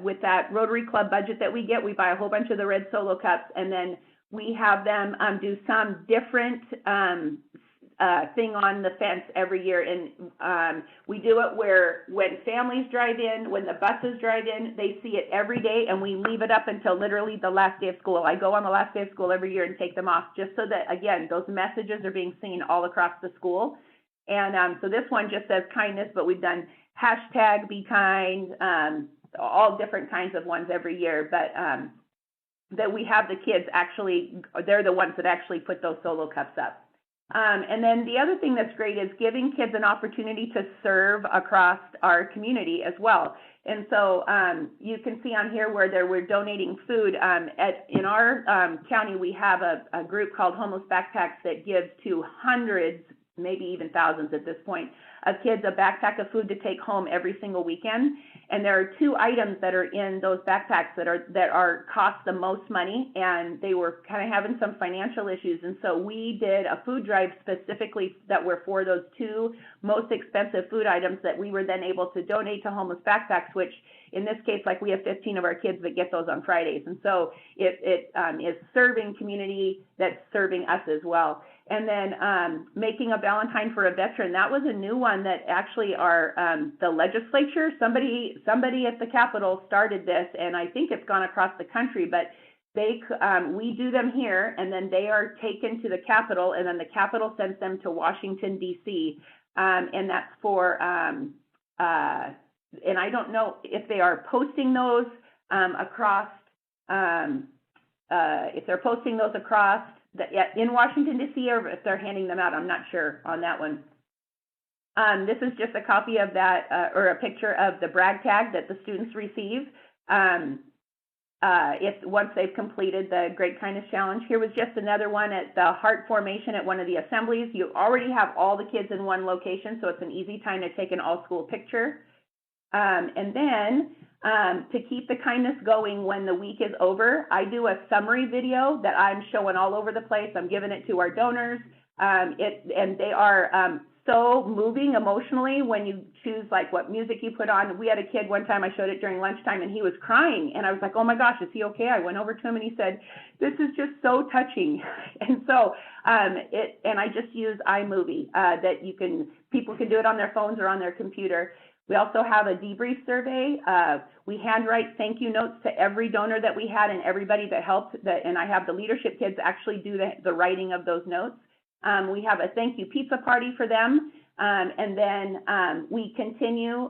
with that Rotary Club budget that we get, we buy a whole bunch of the red Solo cups, and then we have them do some different thing on the fence every year. And we do it when families drive in, when the buses drive in, they see it every day, and we leave it up until literally the last day of school. I go on the last day of school every year and take them off, just so that, again, those messages are being seen all across the school. And so this one just says kindness, but we've done hashtag Be Kind, all different kinds of ones every year. But that we have the kids actually, they're the ones that actually put those Solo cups up. And then the other thing that's great is giving kids an opportunity to serve across our community as well. And so you can see on here where we're donating food. In our county, we have a group called Homeless Backpacks that gives to hundreds, maybe even thousands at this point, of kids a backpack of food to take home every single weekend. And there are 2 items that are in those backpacks that are cost the most money, and they were kind of having some financial issues. And so we did a food drive specifically that were for those 2 most expensive food items that we were then able to donate to Homeless Backpacks, which in this case, like we have 15 of our kids that get those on Fridays. And so it is serving community that's serving us as well. And then making a Valentine for a veteran, that was a new one that actually the legislature, somebody at the Capitol started this, and I think it's gone across the country, but we do them here, and then they are taken to the Capitol, and then the Capitol sends them to Washington, D.C., and that's for, and I don't know if they are posting those across, if they're posting those across in Washington, D.C., or if they're handing them out. I'm not sure on that one. This is just a copy of that, or a picture of the brag tag that the students receive once they've completed the Great Kindness Challenge. Here was just another one at the Heart Formation at one of the assemblies. You already have all the kids in one location, so it's an easy time to take an all-school picture. And then to keep the kindness going when the week is over, I do a summary video that I'm showing all over the place. I'm giving it to our donors, and they are so moving emotionally when you choose like what music you put on. We had a kid one time, I showed it during lunchtime, and he was crying, and I was like, oh my gosh, is he okay? I went over to him and he said, this is just so touching. And so and I just use iMovie that people can do it on their phones or on their computer. We also have a debrief survey. We handwrite thank you notes to every donor that we had and everybody that helped, and I have the leadership kids actually do the writing of those notes. We have a thank you pizza party for them, and then we continue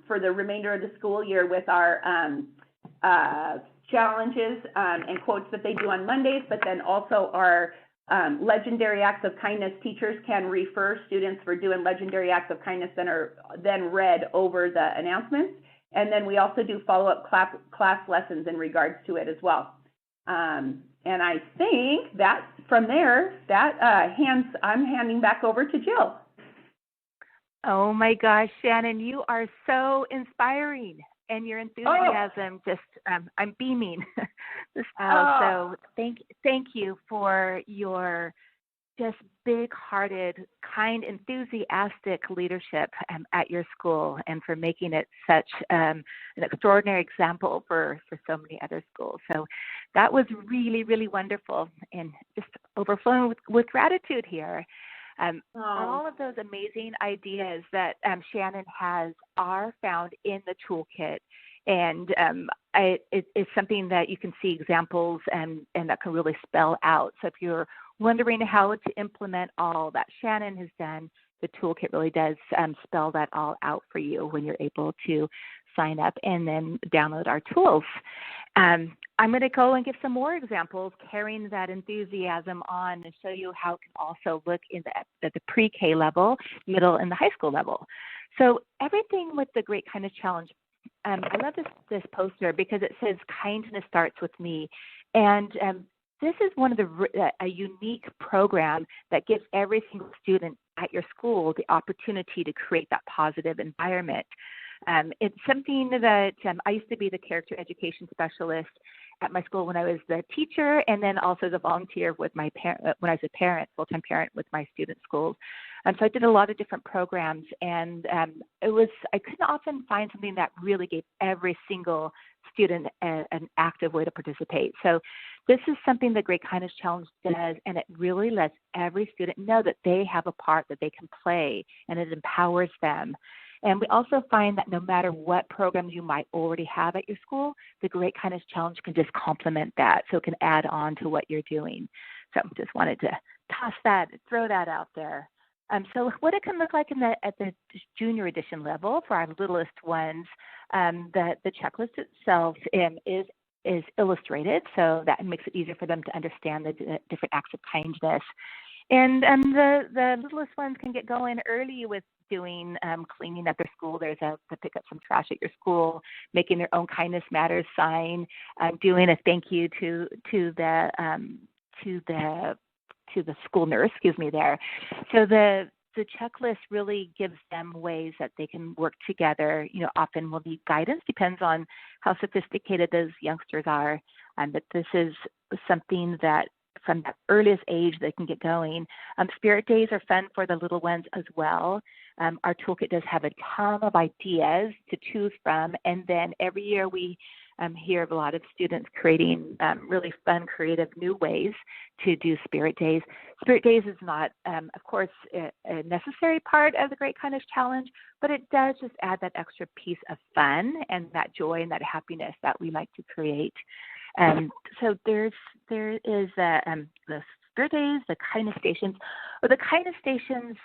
for the remainder of the school year with our challenges and quotes that they do on Mondays, but then also our legendary acts of kindness. Teachers can refer students for doing legendary acts of kindness that are then read over the announcements. And then we also do follow-up class lessons in regards to it as well. And I think that from there, I'm handing back over to Jill. Oh my gosh, Shannon, you are so inspiring, and your enthusiasm I'm beaming. So thank you for your just big-hearted, kind, enthusiastic leadership at your school, and for making it such an extraordinary example for so many other schools. So that was really, really wonderful, and just overflowing with gratitude here. Oh, All of those amazing ideas that Shannon has are found in the toolkit. And it's something that you can see examples and that can really spell out. So if you're wondering how to implement all that Shannon has done, the toolkit really does spell that all out for you when you're able to sign up and then download our tools. I'm going to go and give some more examples, carrying that enthusiasm on and show you how it can also look at the pre-K level, middle, and the high school level. So everything with the Great Kindness Challenge, I love this poster because it says kindness starts with me. And this is one of a unique program that gives every single student at your school the opportunity to create that positive environment. It's something that I used to be the character education specialist at my school when I was the teacher, and then also the volunteer with my when I was a parent, full-time parent with my student schools. So I did a lot of different programs, and I couldn't often find something that really gave every single student an active way to participate. So this is something the Great Kindness Challenge does, and it really lets every student know that they have a part that they can play, and it empowers them. And we also find that no matter what programs you might already have at your school, the Great Kindness Challenge can just complement that, so it can add on to what you're doing. So just wanted to throw that out there. So what it can look like at the junior edition level for our littlest ones, the checklist itself is illustrated, so that makes it easier for them to understand the different acts of kindness. And the littlest ones can get going early with doing cleaning up their school. There's to pick up some trash at your school, making their own Kindness Matters sign, doing a thank you to the school nurse, there. So the checklist really gives them ways that they can work together. Often will need guidance, depends on how sophisticated those youngsters are. But this is something that from the earliest age they can get going. Spirit days are fun for the little ones as well. Our toolkit does have a ton of ideas to choose from, and then every year we hear of a lot of students creating really fun, creative new ways to do Spirit Days. Spirit Days is not, of course, a necessary part of the Great Kindness Challenge, but it does just add that extra piece of fun and that joy and that happiness that we like to create. So there is the Spirit Days, the Kindness Stations. Well, the Kindness Stations,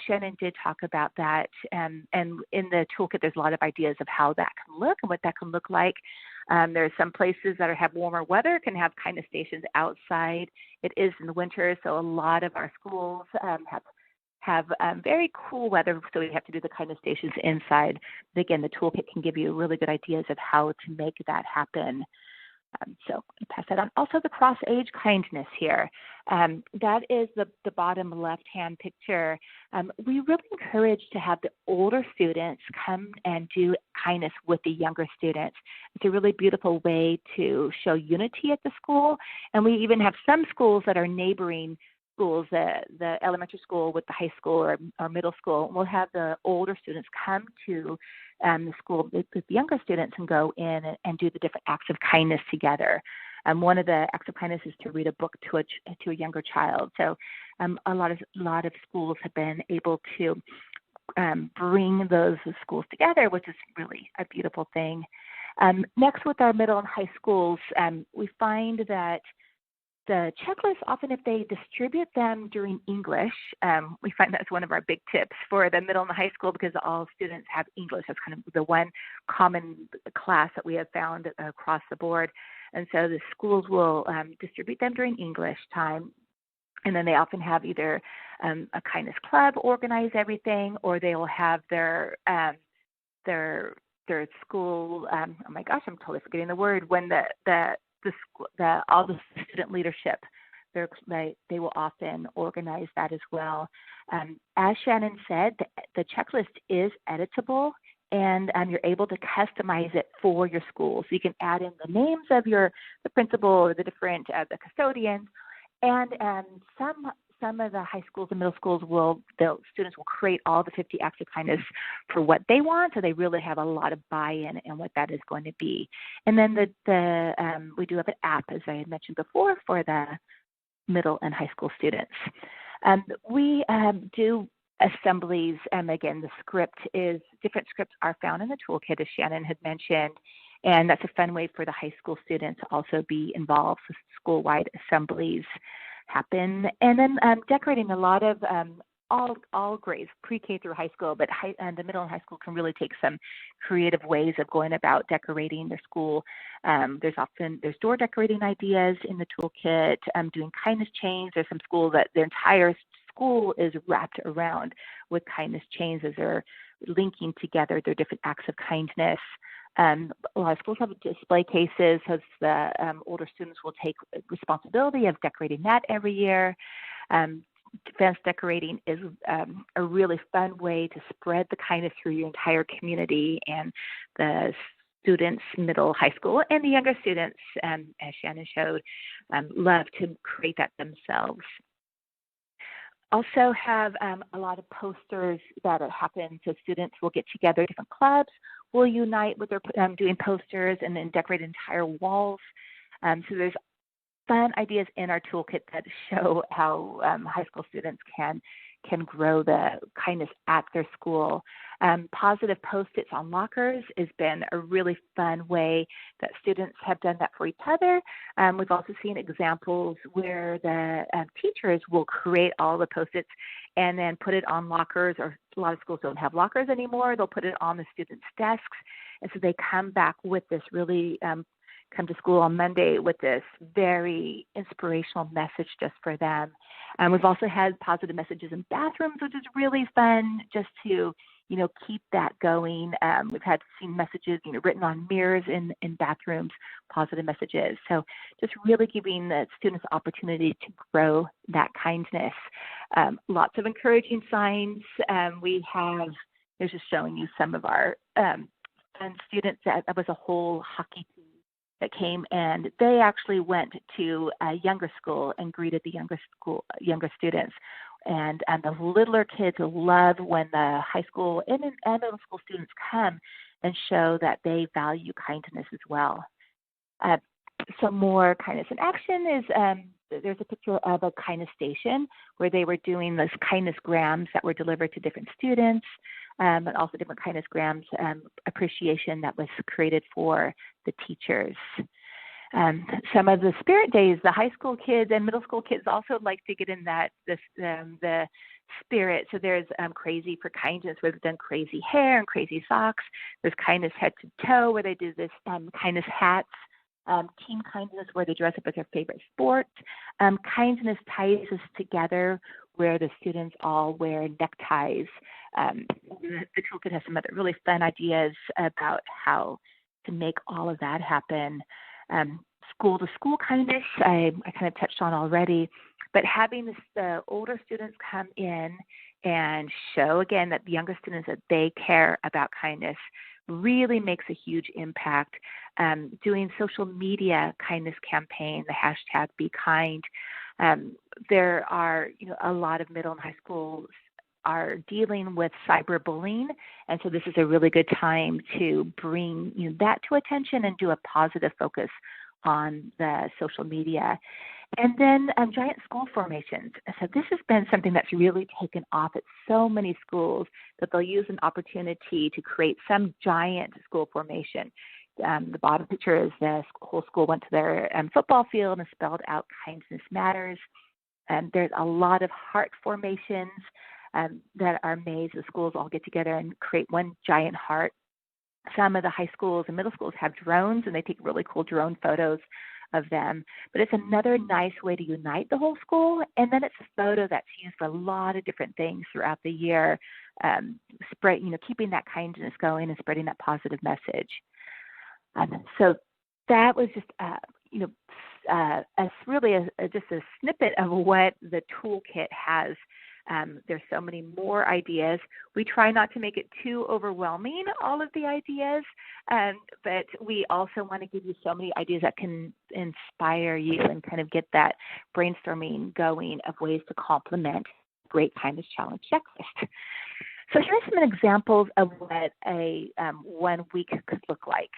Shannon did talk about that, and in the toolkit there's a lot of ideas of how that can look and what that can look like. There are some places that have warmer weather can have Kindness Stations outside. It is in the winter, so a lot of our schools have very cool weather, so we have to do the Kindness Stations inside. But again, the toolkit can give you really good ideas of how to make that happen. So I'll pass that on. Also, the cross-age kindness here. That is the bottom left-hand picture. We really encourage to have the older students come and do kindness with the younger students. It's a really beautiful way to show unity at the school. And we even have some schools that are neighboring schools, the elementary school with the high school or middle school. We'll have the older students come to the school with the younger students and go in and do the different acts of kindness together. One of the acts of kindness is to read a book to a younger child. So a lot of schools have been able to bring those schools together, which is really a beautiful thing. Next, with our middle and high schools, we find that the checklist, often if they distribute them during English, we find that's one of our big tips for the middle and the high school, because all students have English. That's kind of the one common class that we have found across the board. And so the schools will distribute them during English time. And then they often have either a kindness club organize everything, or they will have their school, oh my gosh, I'm totally forgetting the word, when all the student leadership, they will often organize that as well. As Shannon said, the checklist is editable, and you're able to customize it for your school. So you can add in the names of the principal or the different the custodians, and some of the high schools and middle schools the students will create all the 50 acts of kindness for what they want, so they really have a lot of buy-in in what that is going to be. And then we do have an app, as I had mentioned before, for the middle and high school students. We do assemblies. Again, different scripts are found in the toolkit, as Shannon had mentioned, and that's a fun way for the high school students to also be involved. So school-wide assemblies happen. And then decorating, a lot of all grades, pre-K through high school, but the middle and high school can really take some creative ways of going about decorating their school. There's door decorating ideas in the toolkit, doing kindness chains. There's some schools that their entire school is wrapped around with kindness chains as they're linking together their different acts of kindness. A lot of schools have display cases, so the older students will take responsibility of decorating that every year. Fence decorating is a really fun way to spread the kindness through your entire community, and the students, middle, high school, and the younger students, as Shannon showed, love to create that themselves. Also have a lot of posters that happen, so students will get together, different clubs will unite with their doing posters and then decorate entire walls. So there's fun ideas in our toolkit that show how high school students can grow the kindness at their school. Positive Post-its on lockers has been a really fun way that students have done that for each other. We've also seen examples where the teachers will create all the Post-its and then put it on lockers, or a lot of schools don't have lockers anymore. They'll put it on the students' desks. And so they come back with this really come to school on Monday with this very inspirational message just for them. We've also had positive messages in bathrooms, which is really fun just to, keep that going. We've seen messages, written on mirrors in bathrooms, positive messages. So just really giving the students the opportunity to grow that kindness. Lots of encouraging signs. There's just showing you some of our fun students. That was a whole hockey team that came, and they actually went to a younger school and greeted the younger students. And the littler kids love when the high school and middle school students come and show that they value kindness as well. Some more kindness in action is there's a picture of a kindness station where they were doing those kindness grams that were delivered to different students, and also different kindness grams appreciation that was created for the teachers. Some of the spirit days, the high school kids and middle school kids also like to get in the spirit. So there's Crazy for Kindness, where they've done crazy hair and crazy socks. There's Kindness Head to Toe, where they do this kindness hats. Team Kindness, where they dress up as their favorite sport. Kindness Ties us together, where the students all wear neckties. The toolkit has some other really fun ideas about how to make all of that happen. School-to-school kindness, I kind of touched on already, but having the older students come in and show, again, that the younger students, that they care about kindness, really makes a huge impact. Doing social media kindness campaign, the hashtag Be Kind. There are, a lot of middle and high schools are dealing with cyberbullying, and so this is a really good time to bring that to attention and do a positive focus on the social media. And then giant school formations. So this has been something that's really taken off at so many schools, that they'll use an opportunity to create some giant school formation. The bottom picture is the whole school went to their football field and spelled out Kindness Matters. There's a lot of heart formations that are made. The schools all get together and create one giant heart. Some of the high schools and middle schools have drones, and they take really cool drone photos of them. But it's another nice way to unite the whole school. And then it's a photo that's used for a lot of different things throughout the year, keeping that kindness going and spreading that positive message. So that was just, just a snippet of what the toolkit has. There's so many more ideas. We try not to make it too overwhelming, all of the ideas, but we also want to give you so many ideas that can inspire you and kind of get that brainstorming going of ways to complement Great Kindness Challenge checklist. So here's some examples of what a 1 week could look like.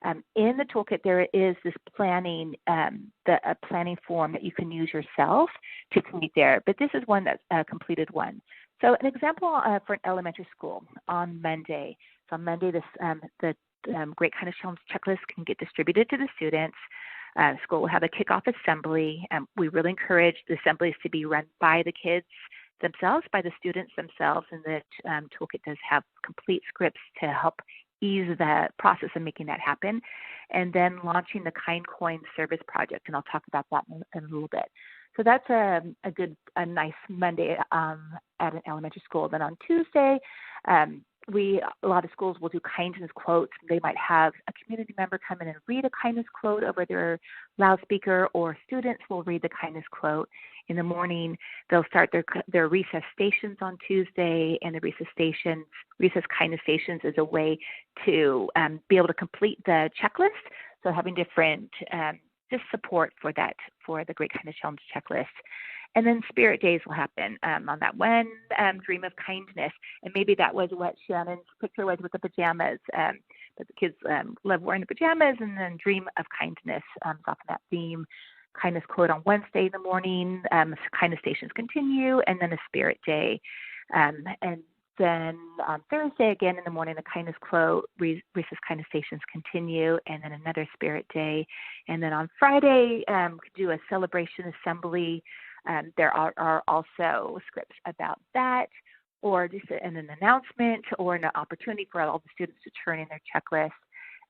In the toolkit, there is this planning, a planning form that you can use yourself to complete there, but this is one that's a completed one. So an example for an elementary school on Monday. So on Monday, the Great Kindness Challenge checklist can get distributed to the students. School will have a kickoff assembly. We really encourage the assemblies to be run by the kids themselves, by the students themselves, and the toolkit does have complete scripts to help ease the process of making that happen. And then launching the Kind Coin service project, and I'll talk about that in a little bit. So that's a nice Monday at an elementary school. Then on Tuesday, a lot of schools will do kindness quotes. They might have a community member come in and read a kindness quote over their loudspeaker, or students will read the kindness quote. In the morning, they'll start their recess stations on Tuesday, and the recess kindness stations is a way to be able to complete the checklist. So having different just support for the Great Kindness Challenge checklist. And then Spirit Days will happen on that one Dream of Kindness. And maybe that was what Shannon's picture was with the pajamas. But the kids love wearing the pajamas, and then Dream of Kindness is often that theme. Kindness quote on Wednesday in the morning. Kindness stations continue, and then a Spirit Day. And then on Thursday, again in the morning, the kindness quote, recess kindness stations continue, and then another Spirit Day. And then on Friday, could do a celebration assembly. There are also scripts about that, or just an announcement or an opportunity for all the students to turn in their checklist.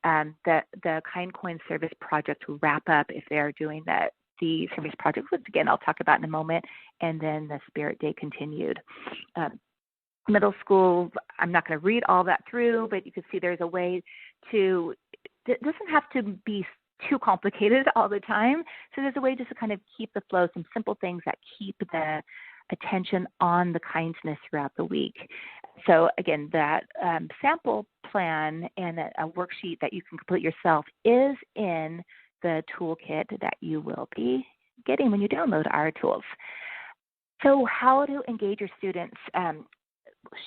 The Kind Coin service project will wrap up if they're doing the service project, which again I'll talk about in a moment, and then the Spirit Day continued. Middle school, I'm not going to read all that through, but you can see there's a way to, it doesn't have to be too complicated all the time. So there's a way just to kind of keep the flow, some simple things that keep the attention on the kindness throughout the week. So again, that sample plan and a worksheet that you can complete yourself is in the toolkit that you will be getting when you download our tools. So how to engage your students.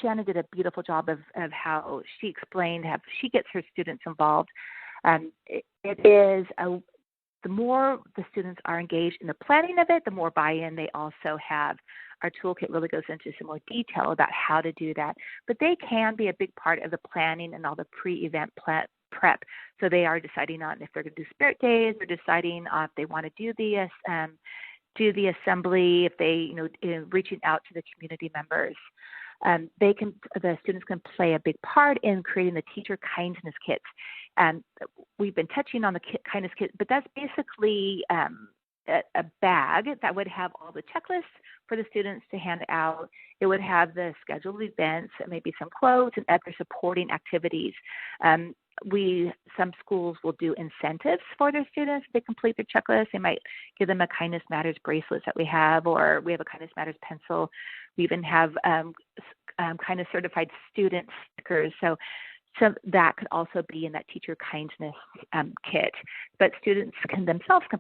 Shannon did a beautiful job of how she explained how she gets her students involved. The more the students are engaged in the planning of it, the more buy-in they also have. Our toolkit really goes into some more detail about how to do that, but they can be a big part of the planning and all the pre-event prep. So they are deciding on if they're going to do Spirit Days, they're deciding if they want to do the assembly, if they, reaching out to the community members. The students can play a big part in creating the teacher kindness kits. We've been touching on the kindness kit, but that's basically a bag that would have all the checklists for the students to hand out. It would have the scheduled events, maybe some quotes and other supporting activities. Some schools will do incentives for their students if they complete their checklist. They might give them a Kindness Matters bracelet that we have, or we have a Kindness Matters pencil. We even have Kindness Certified Student stickers. So that could also be in that teacher kindness kit. But students can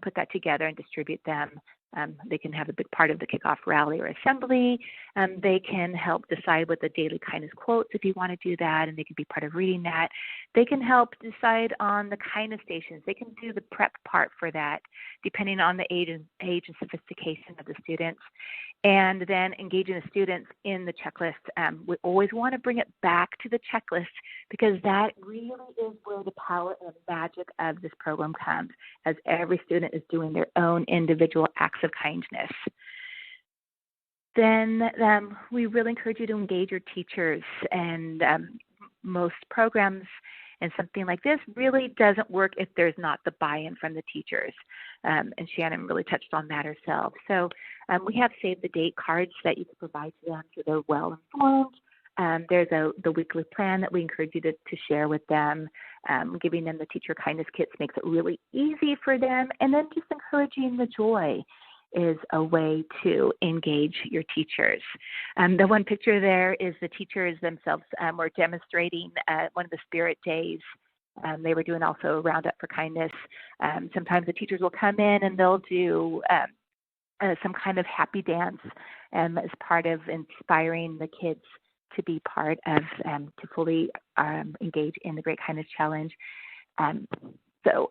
put that together and distribute them. They can have a big part of the kickoff rally or assembly. They can help decide what the daily kindness quotes if you want to do that, and they can be part of reading that. They can help decide on the kindness stations. They can do the prep part for that, depending on the age and sophistication of the students. And then engaging the students in the checklist. We always want to bring it back to the checklist, because that really is where the power and magic of this program comes, as every student is doing their own individual acts of kindness. Then we really encourage you to engage your teachers, and most programs and something like this really doesn't work if there's not the buy-in from the teachers. And Shannon really touched on that herself. So we have save the date cards that you can provide to them so they're well informed. There's the weekly plan that we encourage you to share with them. Giving them the teacher kindness kits makes it really easy for them. And then just encouraging the joy is a way to engage your teachers. The one picture there is the teachers themselves were demonstrating one of the Spirit Days. They were doing also a Roundup for Kindness. Sometimes the teachers will come in and they'll do some kind of happy dance as part of inspiring the kids to be part of, to fully engage in the Great Kindness Challenge. So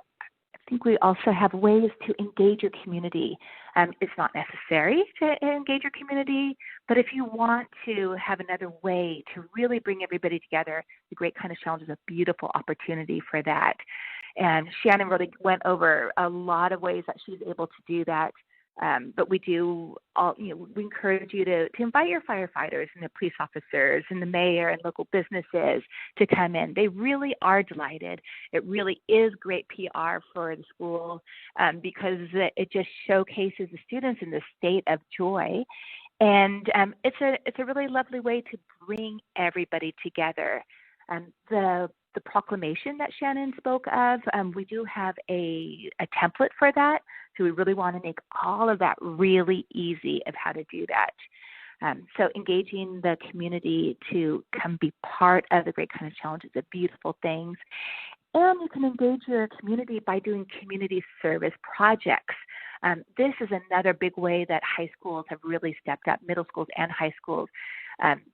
I think we also have ways to engage your community. It's not necessary to engage your community, but if you want to have another way to really bring everybody together, the Great Kindness Challenge is a beautiful opportunity for that. And Shannon really went over a lot of ways that she's able to do that. But we do all, we encourage you to invite your firefighters and the police officers and the mayor and local businesses to come in. They really are delighted. It really is great PR for the school because it just showcases the students in this state of joy. And it's a really lovely way to bring everybody together. The proclamation that Shannon spoke of, we do have a template for that. So we really want to make all of that really easy of how to do that. So engaging the community to come be part of the Great Kindness Challenge is a beautiful thing. And you can engage your community by doing community service projects. This is another big way that high schools have really stepped up, middle schools and high schools.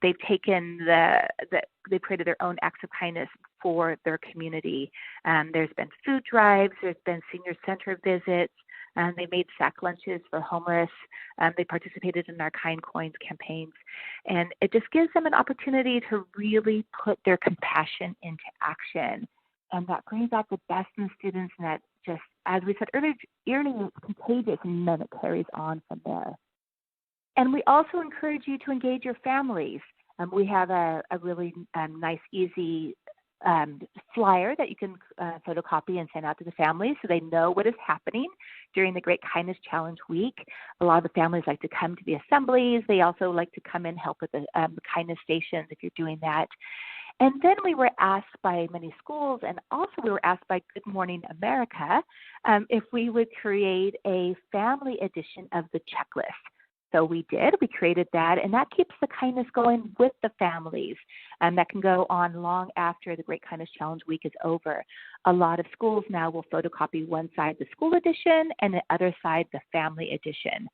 They've taken they've created their own acts of kindness for their community. There's been food drives, there's been senior center visits, they made sack lunches for homeless. They participated in our Kind Coins campaigns. And it just gives them an opportunity to really put their compassion into action. And that brings out the best in students, and that just, as we said earlier, it's contagious, and then it carries on from there. And we also encourage you to engage your families. We have a really nice, easy flyer that you can photocopy and send out to the families so they know what is happening during the Great Kindness Challenge week. A lot of the families like to come to the assemblies. They also like to come and help with the kindness stations if you're doing that. And then we were asked by many schools, and also we were asked by Good Morning America, if we would create a family edition of the checklist. So we did. We created that, and that keeps the kindness going with the families, and that can go on long after the Great Kindness Challenge week is over. A lot of schools now will photocopy one side the school edition and the other side the family edition.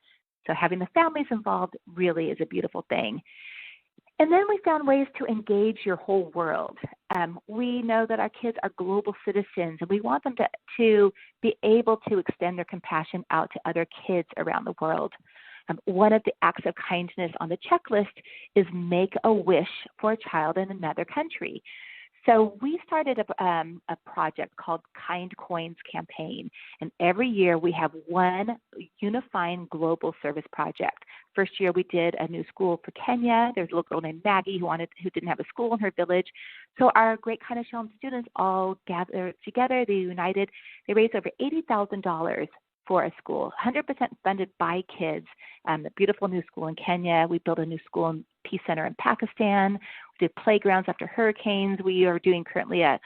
So having the families involved really is a beautiful thing. And then we found ways to engage your whole world. We know that our kids are global citizens, and we want them to be able to extend their compassion out to other kids around the world. One of the acts of kindness on the checklist is make a wish for a child in another country. So we started a project called Kind Coins campaign, and every year we have one unifying global service project. First year we did a new school for Kenya. There's a little girl named Maggie who didn't have a school in her village. So our Great Kindness Challenge students all gathered together. They united. They raised over $80,000 for a school, 100% funded by kids. A beautiful new school in Kenya. We built a new school in Peace Center in Pakistan. We did playgrounds after hurricanes. We are doing currently a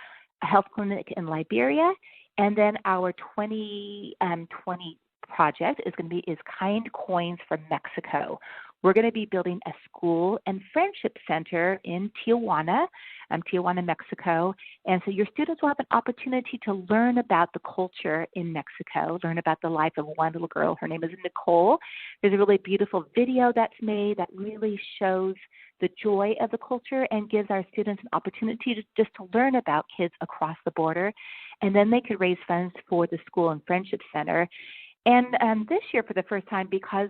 health clinic in Liberia. And then our 2020 project is Kind Coins for Mexico. We're going to be building a school and friendship center in Tijuana, Mexico. And so your students will have an opportunity to learn about the culture in Mexico, learn about the life of one little girl. Her name is Nicole. There's a really beautiful video that's made that really shows the joy of the culture and gives our students an opportunity to learn about kids across the border. And then they could raise funds for the school and friendship center. And this year, for the first time, because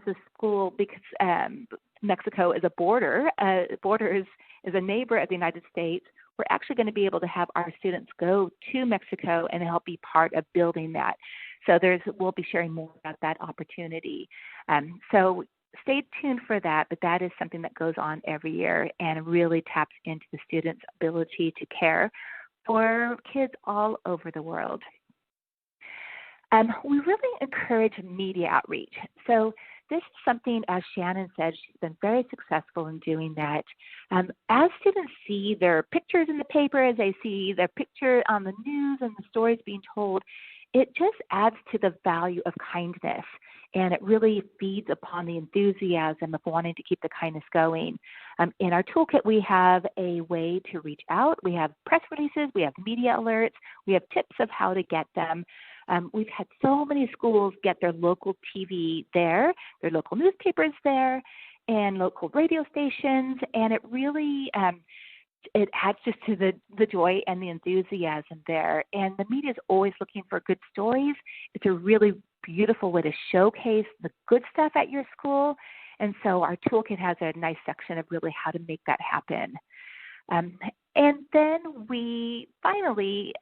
Mexico is a border is a neighbor of the United States, we're actually going to be able to have our students go to Mexico and help be part of building that. So we'll be sharing more about that opportunity. So stay tuned for that, but that is something that goes on every year and really taps into the students' ability to care for kids all over the world. We really encourage media outreach. So this is something, as Shannon said, she's been very successful in doing that. As students see their pictures in the paper, as they see their picture on the news and the stories being told, it just adds to the value of kindness, and it really feeds upon the enthusiasm of wanting to keep the kindness going. In our toolkit, we have a way to reach out. We have press releases, we have media alerts, we have tips of how to get them. We've had so many schools get their local TV there, their local newspapers there, and local radio stations, and it really it adds just to the joy and the enthusiasm there. And the media is always looking for good stories. It's a really beautiful way to showcase the good stuff at your school. And so our toolkit has a nice section of really how to make that happen. And then we finally,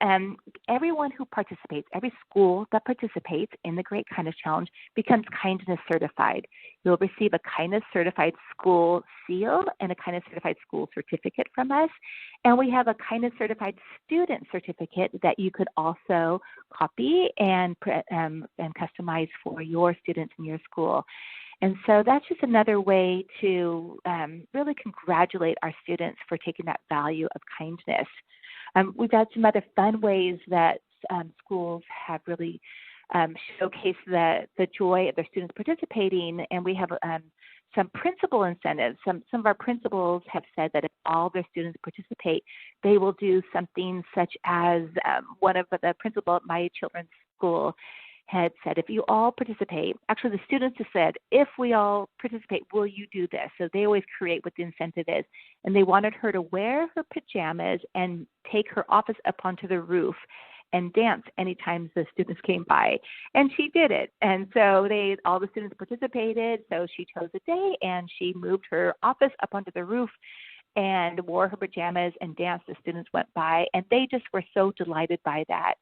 everyone who participates, every school that participates in the Great Kindness Challenge becomes Kindness Certified. You'll receive a Kindness Certified School seal and a Kindness Certified School certificate from us. And we have a Kindness Certified Student certificate that you could also copy and customize for your students in your school. And so that's just another way to really congratulate our students for taking that value of kindness. We've had some other fun ways that schools have really showcased the joy of their students participating, and we have some principal incentives. Some of our principals have said that if all their students participate, they will do something such as one of the principal at my children's school had said, if you all participate, actually the students have said, if we all participate, will you do this? So they always create what the incentive is. And they wanted her to wear her pajamas and take her office up onto the roof and dance anytime the students came by. And she did it. And so all the students participated. So she chose a day and she moved her office up onto the roof and wore her pajamas and danced as students went by. And they just were so delighted by that.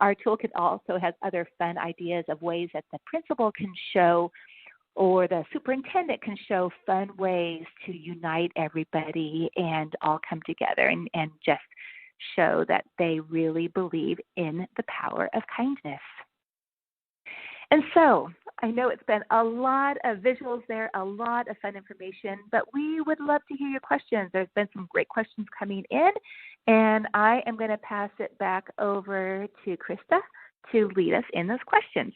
Our toolkit also has other fun ideas of ways that the principal can show or the superintendent can show fun ways to unite everybody and all come together and just show that they really believe in the power of kindness. And so I know it's been a lot of visuals there, a lot of fun information, but we would love to hear your questions. There's been some great questions coming in, and I am going to pass it back over to Krista to lead us in those questions.